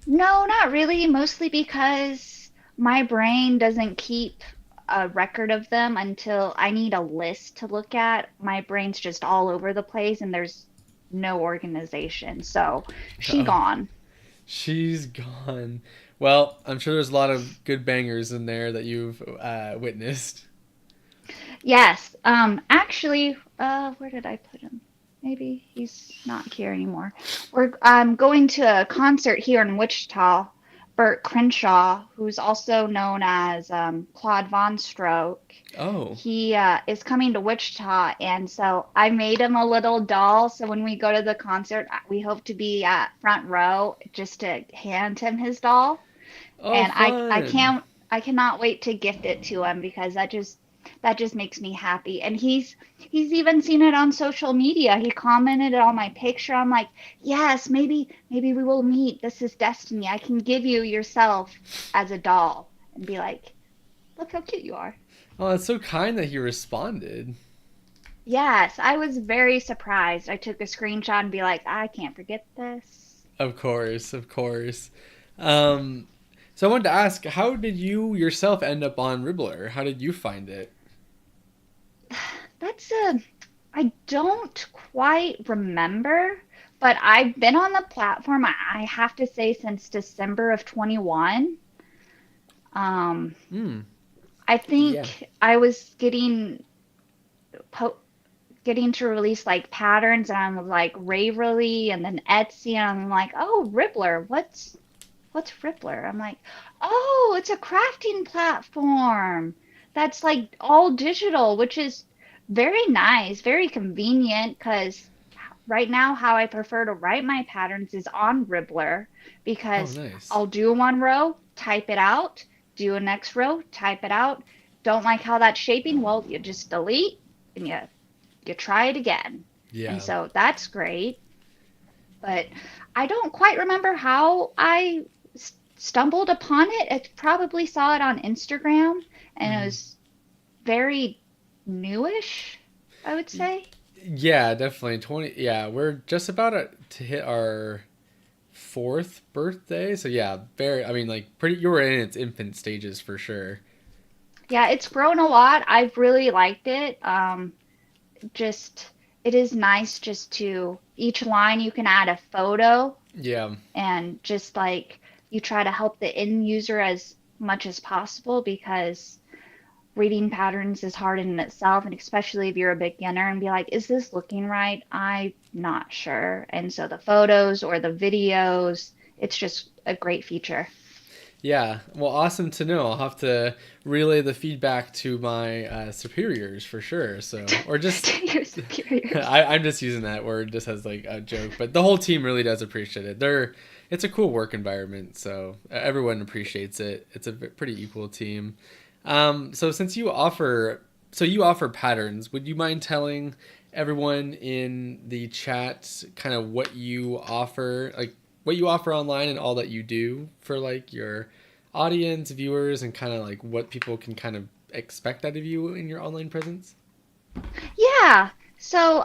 No, not really, mostly because my brain doesn't keep a record of them until I need a list to look at. My brain's just all over the place and there's no organization. So she Oh, gone. she's gone. Well, I'm sure there's a lot of good bangers in there that you've witnessed. Yes. Actually, where did I put him? Maybe he's not here anymore. We're going to a concert here in Wichita. Bert Crenshaw, who's also known as Claude Von Stroke, Oh, he is coming to Wichita, and so I made him a little doll. So when we go to the concert, we hope to be at front row just to hand him his doll. oh, And I fun. can't I cannot wait to gift it to him because that just makes me happy. And he's even seen it on social media. He commented on my picture. I'm like, yes, maybe we will meet. This is destiny. I can give you yourself as a doll and be like, look how cute you are. Oh, that's so kind that he responded. Yes, I was very surprised. I took a screenshot and be like, I can't forget this. Of course, of course. Um, so I wanted to ask, how did you yourself end up on Ribblr? How did you find it? That's a I don't quite remember, but I've been on the platform, I have to say, since December of 21. Um, Hmm. I Yeah. think I was po getting to release like patterns, and I'm like Ravelry and then Etsy, and I'm like, oh, Ribblr, what's Ribblr? I'm like, oh, it's a crafting platform that's like all digital, which is very nice, very convenient because right now how I prefer to write my patterns is on Ribblr Oh, because nice. I'll do one row, type it out, do a next row, type it out. Don't like how that's shaping? Well, you just delete and you try it again. And Yeah. so that's great. But I don't quite remember how I stumbled upon it. I probably saw it on Instagram and it Hmm. was very newish, I would say. Yeah, definitely. 20. Yeah, we're just about to hit our fourth birthday. So yeah, very. I mean, like pretty. You were in its infant stages for sure. Yeah, it's grown a lot. I've really liked it. Just it is nice just to each line you can add a photo Yeah. and just like you try to help the end user as much as possible because reading patterns is hard in itself, and especially if you're a beginner and be like, is this looking right? I'm not sure. And so the photos or the videos, it's just a great feature. Yeah, well, awesome to know. I'll have to relay the feedback to my superiors for sure. So, or just To your superiors. I'm just using that word just as like a joke, but the whole team really does appreciate it. It's a cool work environment, so everyone appreciates it. It's a pretty equal team. So since you offer patterns, would you mind telling everyone in the chat kind of what you offer, like what you offer online and all that you do for like your audience, viewers, and kind of like what people can kind of expect out of you in your online presence? Yeah. So,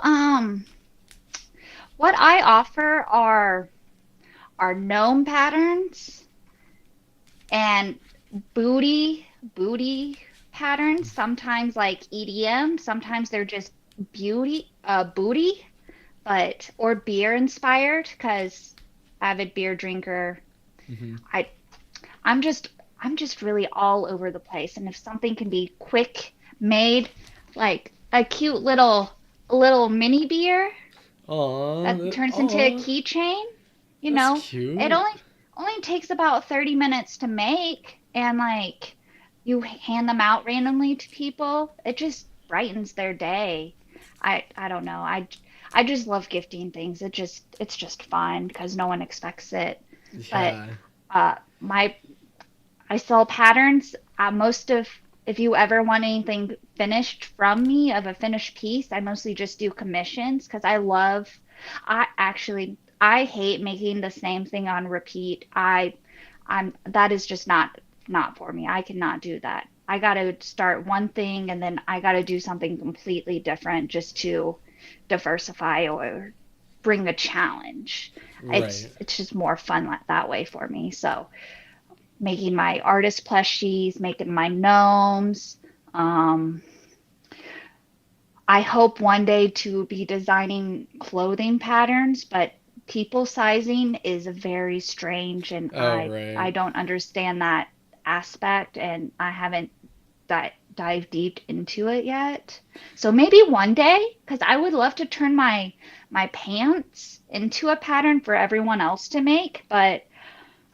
what I offer are gnome patterns and booty patterns. Sometimes like EDM. Sometimes they're just booty, but or beer inspired. Because avid beer drinker, Hmm. I I'm just I'm just really all over the place. And if something can be quick made, like a cute little mini beer that turns into a Aw, keychain, you that's know, it cute. only takes about 30 minutes to make, and like you hand them out randomly to people. It just brightens their day. I don't know. I just love gifting things. It's just fun because no one expects it. But Yeah. my I sell patterns. Most of, if you ever want anything finished from me of a finished piece, I mostly just do commissions because I hate making the same thing on repeat. That is just not for me. I cannot do that. I got to start one thing and then I got to do something completely different just to diversify or bring a challenge. Right. It's just more fun that way for me. So making my artist plushies, making my gnomes. Um, I hope one day to be designing clothing patterns, but people sizing is very strange, and Oh, I right. don't understand that aspect, and I haven't dived deep into it yet. So maybe one day, because I would love to turn my pants into a pattern for everyone else to make, but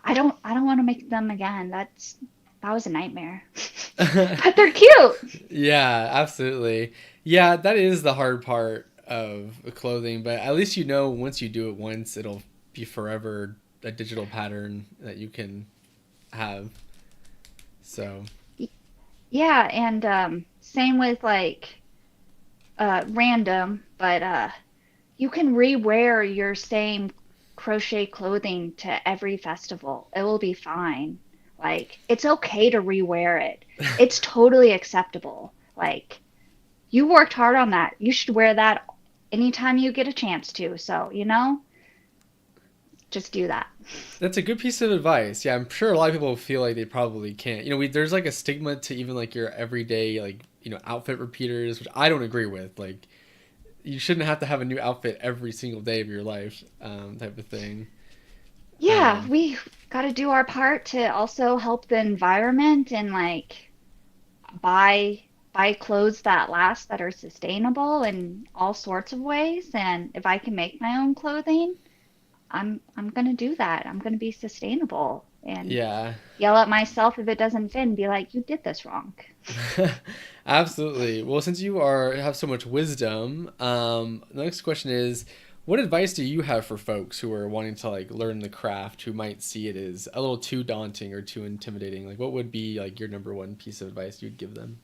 I don't want to make them again. That was a nightmare. But they're cute. Yeah, absolutely. Yeah, that is the hard part of clothing, but at least you know once you do it once, it'll be forever a digital pattern that you can have. So, Yeah, and same with like random, but you can rewear your same crochet clothing to every festival. It will be fine. Like it's okay to rewear it. It's totally acceptable. Like you worked hard on that. You should wear that anytime you get a chance to. So, just do that. that's a good piece of advice. Yeah, I'm sure a lot of people feel like they probably can't. There's like a stigma to even like your everyday like, outfit repeaters, which I don't agree with. Like you shouldn't have to have a new outfit every single day of your life, type of thing. Yeah, Um, we got to do our part to also help the environment and like buy buy clothes that last that are sustainable in all sorts of ways. And if I can make my own clothing, I'm gonna do that. I'm gonna be sustainable and yeah. yell at myself if it doesn't fit and be like, you did this wrong. Absolutely. Well, since you have so much wisdom, the next question is, what advice do you have for folks who are wanting to like learn the craft, who might see it as a little too daunting or too intimidating? Like, what would be like your number one piece of advice you'd give them?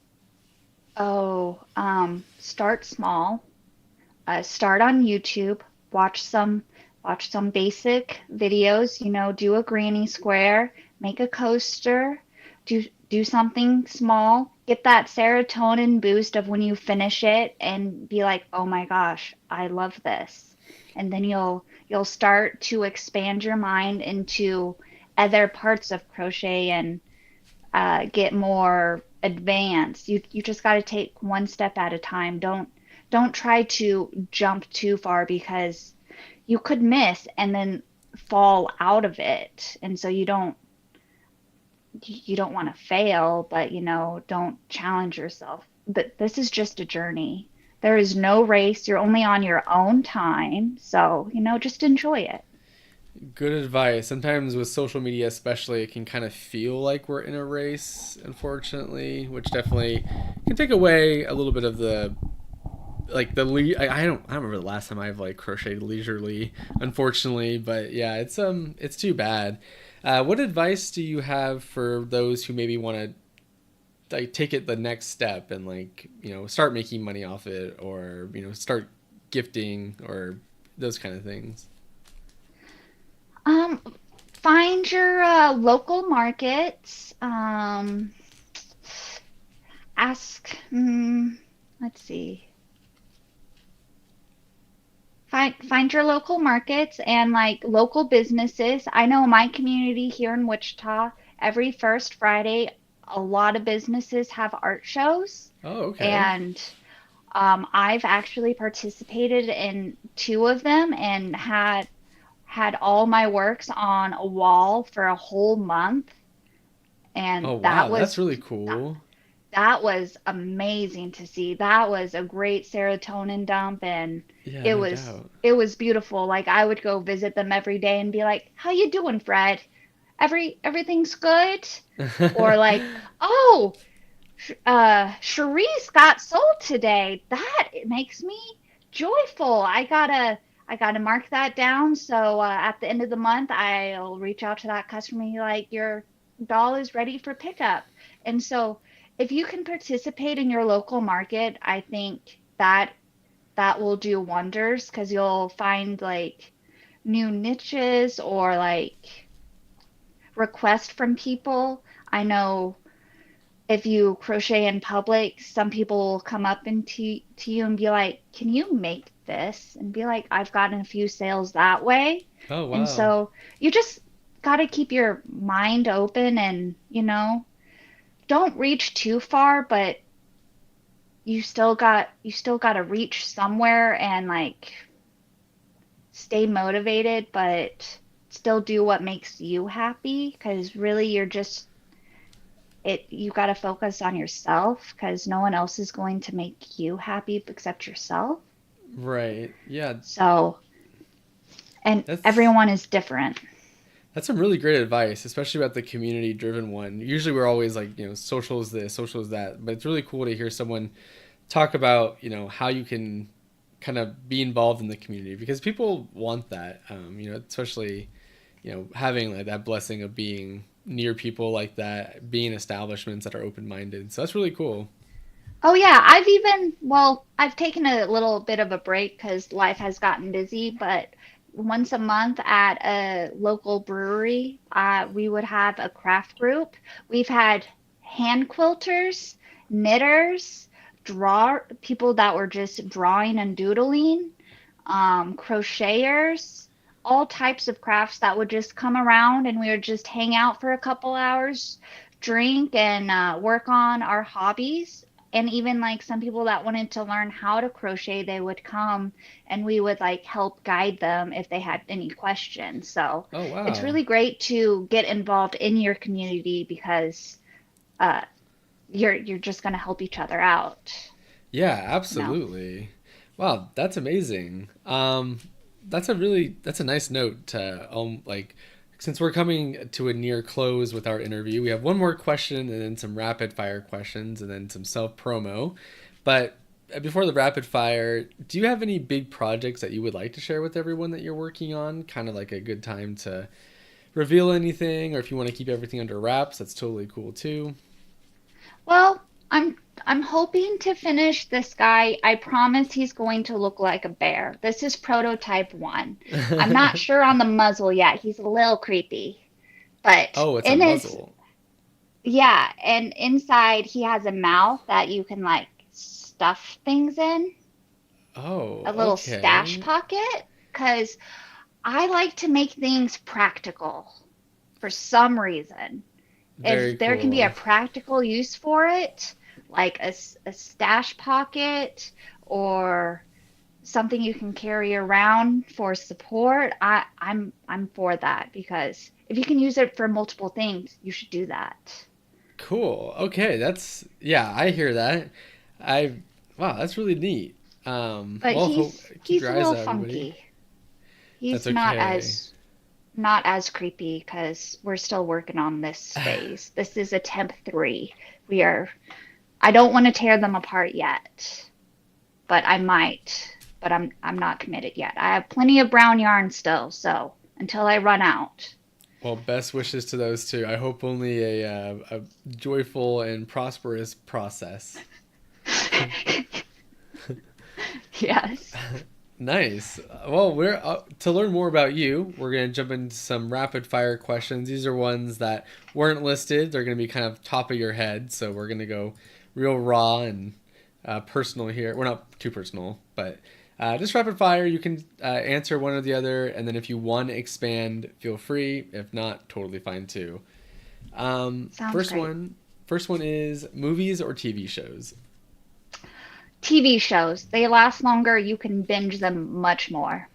Oh, start small. Start on YouTube. Watch some watch some basic videos. Do a granny square, make a coaster, do something small. Get that serotonin boost of when you finish it and be like, "Oh my gosh, I love this." And then you'll start to expand your mind into other parts of crochet and get more advanced. You just got to take one step at a time. Don't try to jump too far because you could miss and then fall out of it. And so you don't want to fail, but don't challenge yourself. But this is just a journey. There is no race. You're only on your own time. So, just enjoy it. Good advice. Sometimes with social media, especially, it can kind of feel like we're in a race, unfortunately, which definitely can take away a little bit of the like I don't remember the last time I've like crocheted leisurely, unfortunately, but yeah, it's too bad. What advice do you have for those who maybe want to like take it the next step and like start making money off it, or start gifting or those kind of things? Um, Find your local markets. Ask, let's see. Find your local markets and like local businesses. I know my community here in Wichita, every first Friday, a lot of businesses have art shows. Oh, okay. And I've actually participated in two of them and had all my works on a wall for a whole month. Oh, And wow, that's really cool. that was amazing to see. That was a great serotonin dump, and Yeah, it no was doubt. it was beautiful. Like I would go visit them every day and be like, "How you doing, Fred? Everything's good?" Or like, "Oh, Cherise got sold today. That it makes me joyful. I gotta mark that down. So at the end of the month, I'll reach out to that customer and be like, your doll is ready for pickup. And so if you can participate in your local market, I think that will do wonders because you'll find like new niches or like requests from people. I know if you crochet in public, some people will come up to you and be like, "Can you make this?" And be like, "I've gotten a few sales that way." Oh, And wow. so you just got to keep your mind open and, don't reach too far, but you still got to reach somewhere and like stay motivated, but still do what makes you happy because really you're just you got to focus on yourself because no one else is going to make you happy except yourself. Right. Yeah, So, and that's everyone is different. that's some really great advice, especially about the community driven one. Usually we're always like, social is this, social is that, but it's really cool to hear someone talk about, how you can kind of be involved in the community because people want that. Especially, having like that blessing of being near people like that, being establishments that are open minded. So that's really cool. Oh yeah, I've taken a little bit of a break because life has gotten busy, but once a month at a local brewery, we would have a craft group. We've had hand quilters, knitters, draw people that were just drawing and doodling, crocheters, all types of crafts that would just come around and we would just hang out for a couple hours, drink and work on our hobbies. And even like some people that wanted to learn how to crochet, they would come and we would like help guide them if they had any questions. So Oh, it's wow. really great to get involved in your community because uh, you're just going to help each other out, Yeah, you know. absolutely. Wow, that's amazing. That's a nice note to like since we're coming to a near close with our interview, we have one more question and then some rapid fire questions and then some self promo. But before the rapid fire, do you have any big projects that you would like to share with everyone that you're working on? Kind of like a good time to reveal anything, or if you want to keep everything under wraps, that's totally cool too. Well, I'm hoping to finish this guy. I promise he's going to look like a bear. This is prototype one. I'm not sure on the muzzle yet. He's a little creepy. But Oh, it's a in his, muzzle. yeah, and inside he has a mouth that you can like stuff things in, Oh, a little stash okay. pocket. Because I like to make things practical for some reason. Very If there can be a cool. practical use for it, like a stash pocket or something you can carry around for support, I'm for that because if you can use it for multiple things, you should do that. Cool. Okay, yeah, I hear that. I Wow, that's really neat. But Keep he's your a eyes little out, everybody. funky. That's He's okay. not as creepy because we're still working on this phase. This is attempt 3. We are I don't want to tear them apart yet, but I might. But I'm not committed yet. I have plenty of brown yarn still, so until I run out. Well, best wishes to those two. I hope only a joyful and prosperous process. Yes. Nice. Well, we're to learn more about you. We're gonna jump into some rapid fire questions. These are ones that weren't listed. They're gonna be kind of top of your head. So we're gonna go real raw and personal here. We're not too personal, but just rapid fire. You can answer one or the other, and then if you want to expand, feel free. If not, totally fine too. Sounds great. First one is movies or TV shows. TV shows, they last longer. You can binge them much more.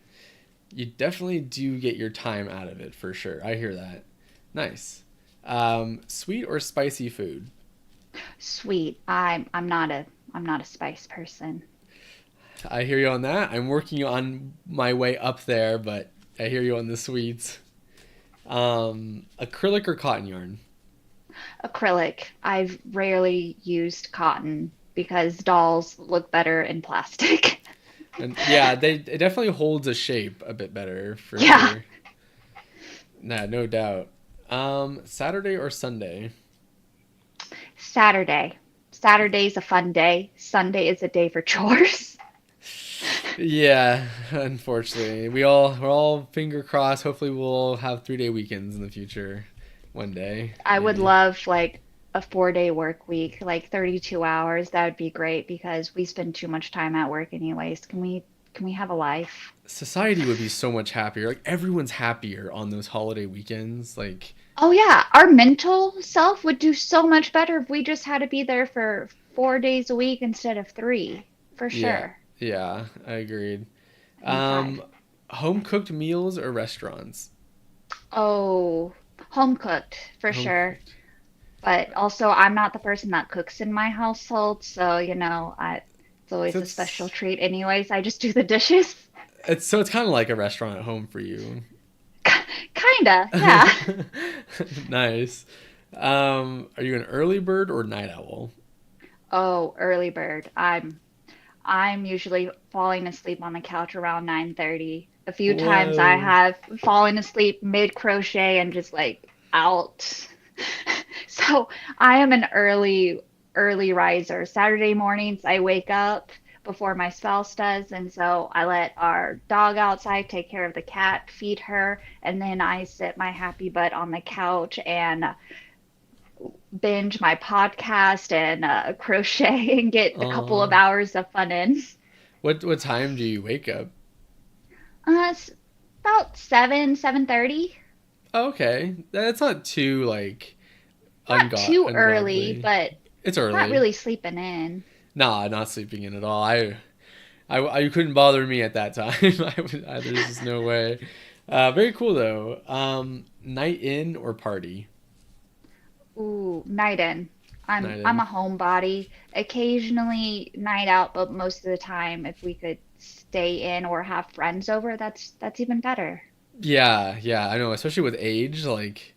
You definitely do get your time out of it for sure. I hear that. Nice. Sweet or spicy food? Sweet. I'm not a spice person. I hear you on that. I'm working on my way up there, but I hear you on the sweets. Acrylic or cotton yarn? Acrylic. I've rarely used cotton because dolls look better in plastic. And yeah, it definitely holds a shape a bit better for Yeah. sure. Nah, no doubt. Saturday or Sunday? Saturday. Saturday's a fun day. Sunday is a day for chores. Yeah, unfortunately, we're all finger crossed. Hopefully, we'll have 3-day weekends in the future, one day I would maybe. love like a 4-day work week, like 32 hours. That would be great because we spend too much time at work anyways. Can we have a life? Society would be so much happier. Like everyone's happier on those holiday weekends. Like, Oh yeah, our mental self would do so much better if we just had to be there for 4 days a week instead of 3, for yeah, sure. yeah, I agreed. And 5. Um, Home cooked meals or restaurants? Oh, home cooked for Home sure. cooked. But also, I'm not the person that cooks in my household, so it's So always a special treat. Anyways, I just do the dishes. it's kind of like a restaurant at home for you. Kinda, yeah. Nice. Are you an early bird or night owl? Oh, early bird. I'm usually falling asleep on the couch around 9:30. A few times I Whoa. have fallen asleep mid crochet and just like out. So I am an early riser. Saturday mornings I wake up before my spouse does, and so I let our dog outside take care of the cat, feed her, and then I sit my happy butt on the couch and binge my podcast and crochet and get a couple of Uh, hours of fun in. what time do you wake up? It's about 7:30. Oh, okay, that's not too like Not too early, ungodly. but It's not early. really sleeping in. Nah, not sleeping in at all. I couldn't bother me at that time. There's just no way. Very cool though. Night in or party? Ooh, night in. Night I'm in. a homebody. Occasionally night out, but most of the time, if we could stay in or have friends over, that's even better. Yeah, yeah, I know. Especially with age, like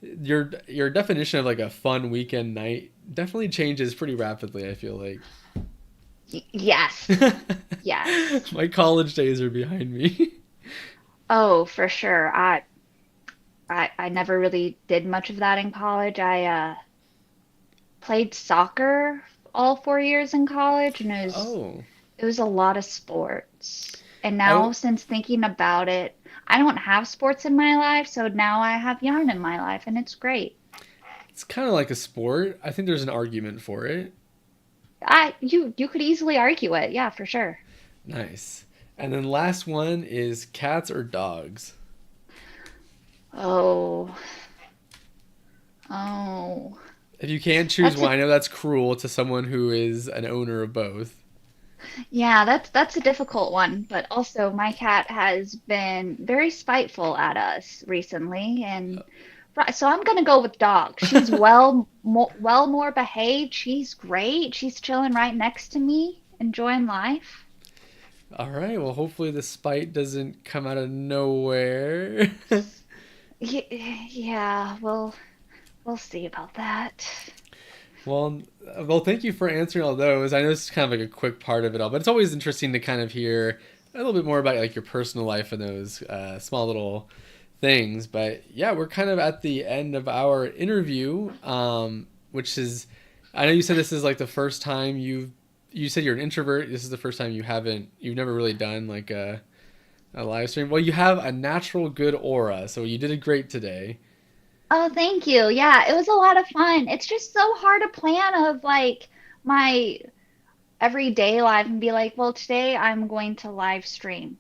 your definition of like a fun weekend night definitely changes pretty rapidly. I feel like Yes, yes. my college days are behind me. Oh, for sure. I never really did much of that in college. I played soccer all 4 years in college, and Oh, it was a lot of sports. And I now, since thinking about it, I don't have sports in my life, so now I have yarn in my life, and it's great. it's kind of like a sport. I think there's an argument for it. You could easily argue it, yeah, for sure. Nice. And then last one is cats or dogs. Oh, oh, If you can't choose that's one, a I know that's cruel to someone who is an owner of both. Yeah, that's a difficult one, but also my cat has been very spiteful at us recently, and so I'm gonna go with dog. She's well more behaved. She's great. She's chilling right next to me, enjoying life. All right. Well, hopefully the spite doesn't come out of nowhere. Yeah, we'll see about that. Well, thank you for answering all those. I know it's kind of like a quick part of it all, but it's always interesting to kind of hear a little bit more about like your personal life and those small little things. But yeah, we're kind of at the end of our interview, which is, I know you said this is like the first time you said you're an introvert. This is the first time you've never really done like a live stream. Well, you have a natural good aura, so you did great today. Oh, thank you. Yeah, it was a lot of fun. It's just so hard to plan of like my everyday life and be like, well, today I'm going to live stream.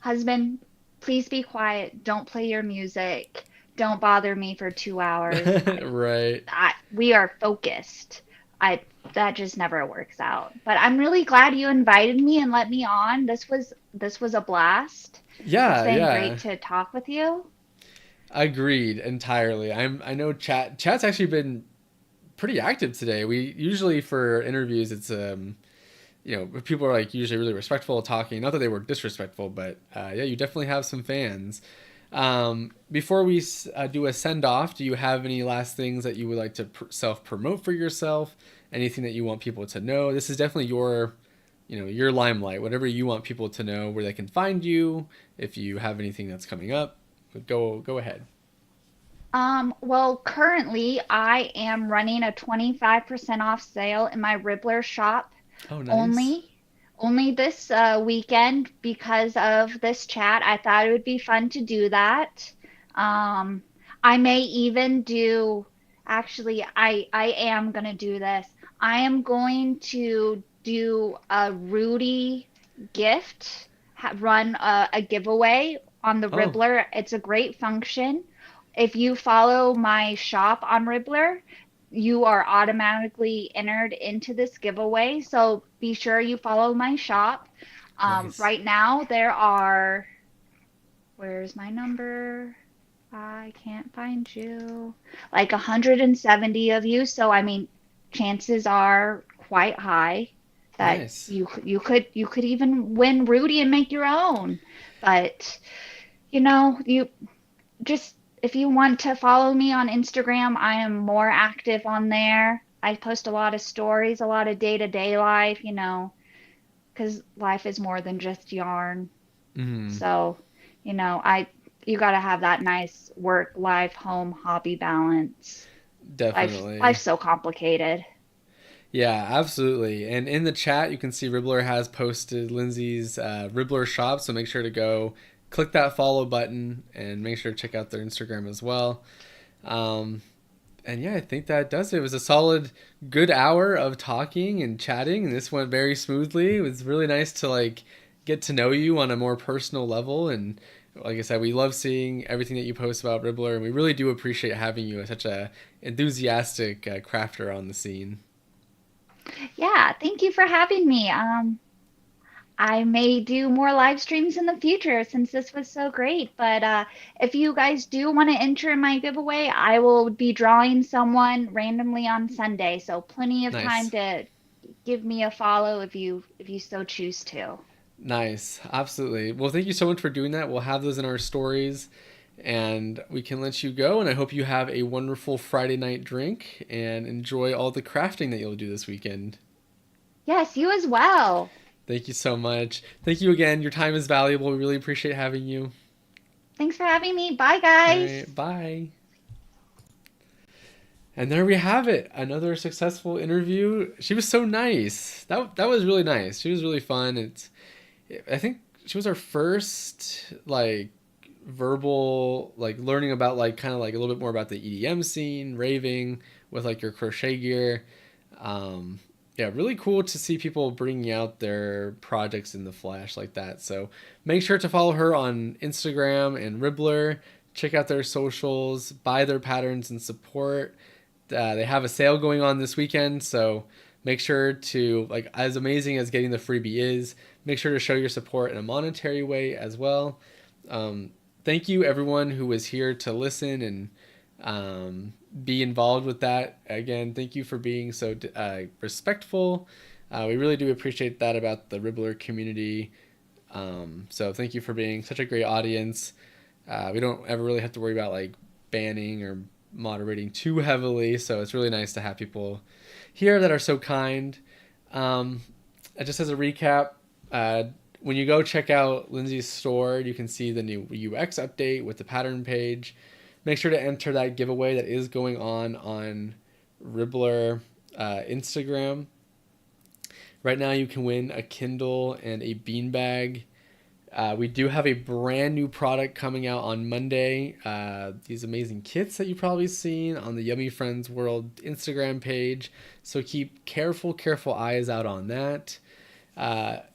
Husband, please be quiet. Don't play your music. Don't bother me for 2 hours. Right. We are focused. I That just never works out. But I'm really glad you invited me and let me on. This was a blast. It's Yeah, been yeah. great to talk with you. Agreed entirely. I know chat's actually been pretty active today. We usually for interviews it's people are like usually really respectful of talking. Not that they were disrespectful, but yeah, you definitely have some fans. Before we do a send off, do you have any last things that you would like to self promote for yourself? Anything that you want people to know? This is definitely your limelight. Whatever you want people to know, where they can find you. If you have anything that's coming up, go ahead. Well, currently I am running a 25% off sale in my Ribblr shop Oh, nice. only only this weekend because of this chat. I thought it would be fun to do that. Um, I may even do, actually, I am gonna do this. I am going to do a Rudy gift, run a giveaway on the Oh, Ribblr. It's a great function. If you follow my shop on Ribblr, you are automatically entered into this giveaway. So be sure you follow my shop. nice. Right now, there are, where's my number? I can't find you. Like 170 of you. So, I mean, chances are quite high that Nice. you could even win Rudy and make your own. But, you just if you want to follow me on Instagram, I am more active on there. I post a lot of stories, a lot of day-to-day life, because life is more than just yarn. Mm, So, I you got to have that nice work, life, home, hobby balance. Life's definitely. so complicated. Yeah, absolutely. And in the chat, you can see Ribblr has posted Lindsay's Ribblr shop, so make sure to go click that follow button and make sure to check out their Instagram as well. Um, and yeah, I think that does it. It was a solid, good hour of talking and chatting, and this went very smoothly. It was really nice to like get to know you on a more personal level. And like I said, we love seeing everything that you post about Ribblr, and we really do appreciate having you as such a enthusiastic crafter on the scene. Yeah, thank you for having me. I may do more live streams in the future since this was so great. But if you guys do want to enter my giveaway, I will be drawing someone randomly on Sunday. So plenty of time Nice. to give me a follow if you so choose to. Nice. Absolutely. Well, thank you so much for doing that. We'll have those in our stories and we can let you go. And I hope you have a wonderful Friday night drink and enjoy all the crafting that you'll do this weekend. Yes, you as well. Thank you so much. Thank you again. Your time is valuable. We really appreciate having you. Thanks for having me. Bye, All guys. right. Bye. And there we have it. Another successful interview. She was so nice. That was really nice. She was really fun. I think she was our first like verbal like learning about like kind of like a little bit more about the EDM scene, raving with like your crochet gear. Um, yeah, really cool to see people bringing out their projects in the flash like that. So make sure to follow her on Instagram and Ribblr. Check out their socials, buy their patterns and support. They have a sale going on this weekend, so make sure to, like, as amazing as getting the freebie is, make sure to show your support in a monetary way as well. Thank you everyone who was here to listen and be involved with that. Again, thank you for being so respectful. We really do appreciate that about the Ribblr community. So thank you for being such a great audience. We don't ever really have to worry about like banning or moderating too heavily, so it's really nice to have people here that are so kind. Just as a recap, when you go check out Lindsey's store, you can see the new UX update with the pattern page. Make sure to enter that giveaway that is going on Ribblr Instagram. Right now you can win a Kindle and a beanbag. We do have a brand new product coming out on Monday. These amazing kits that you've probably seen on the Yummy Friends World Instagram page. So keep careful eyes out on that.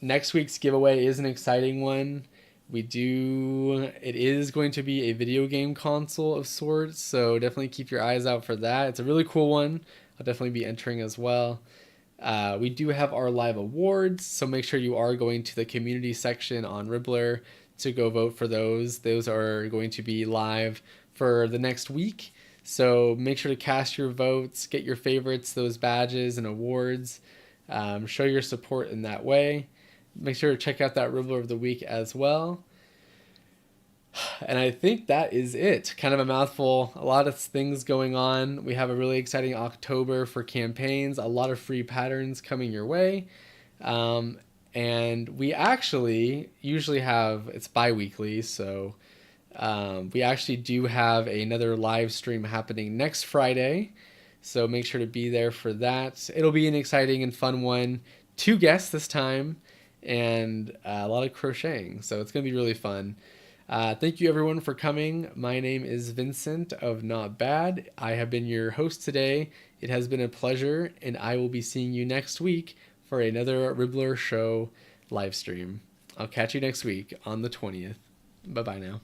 Next week's giveaway is an exciting one. It is going to be a video game console of sorts, so definitely keep your eyes out for that. It's a really cool one. I'll definitely be entering as well. We do have our live awards, so make sure you are going to the community section on Ribblr to go vote for those. Those are going to be live for the next week, so make sure to cast your votes, get your favorites, those badges and awards. Show your support in that way. Make sure to check out that Ribblr of the Week as well. And I think that is it. Kind of a mouthful. A lot of things going on. We have a really exciting October for campaigns. A lot of free patterns coming your way. And we actually usually have, it's bi-weekly, so we actually do have another live stream happening next Friday. So make sure to be there for that. It'll be an exciting and fun one. 2 guests this time and a lot of crocheting. So it's going to be really fun. Thank you everyone for coming. My name is Vincent of Not Bad. I have been your host today. It has been a pleasure, and I will be seeing you next week for another Ribblr Show live stream. I'll catch you next week on the 20th. Bye-bye now.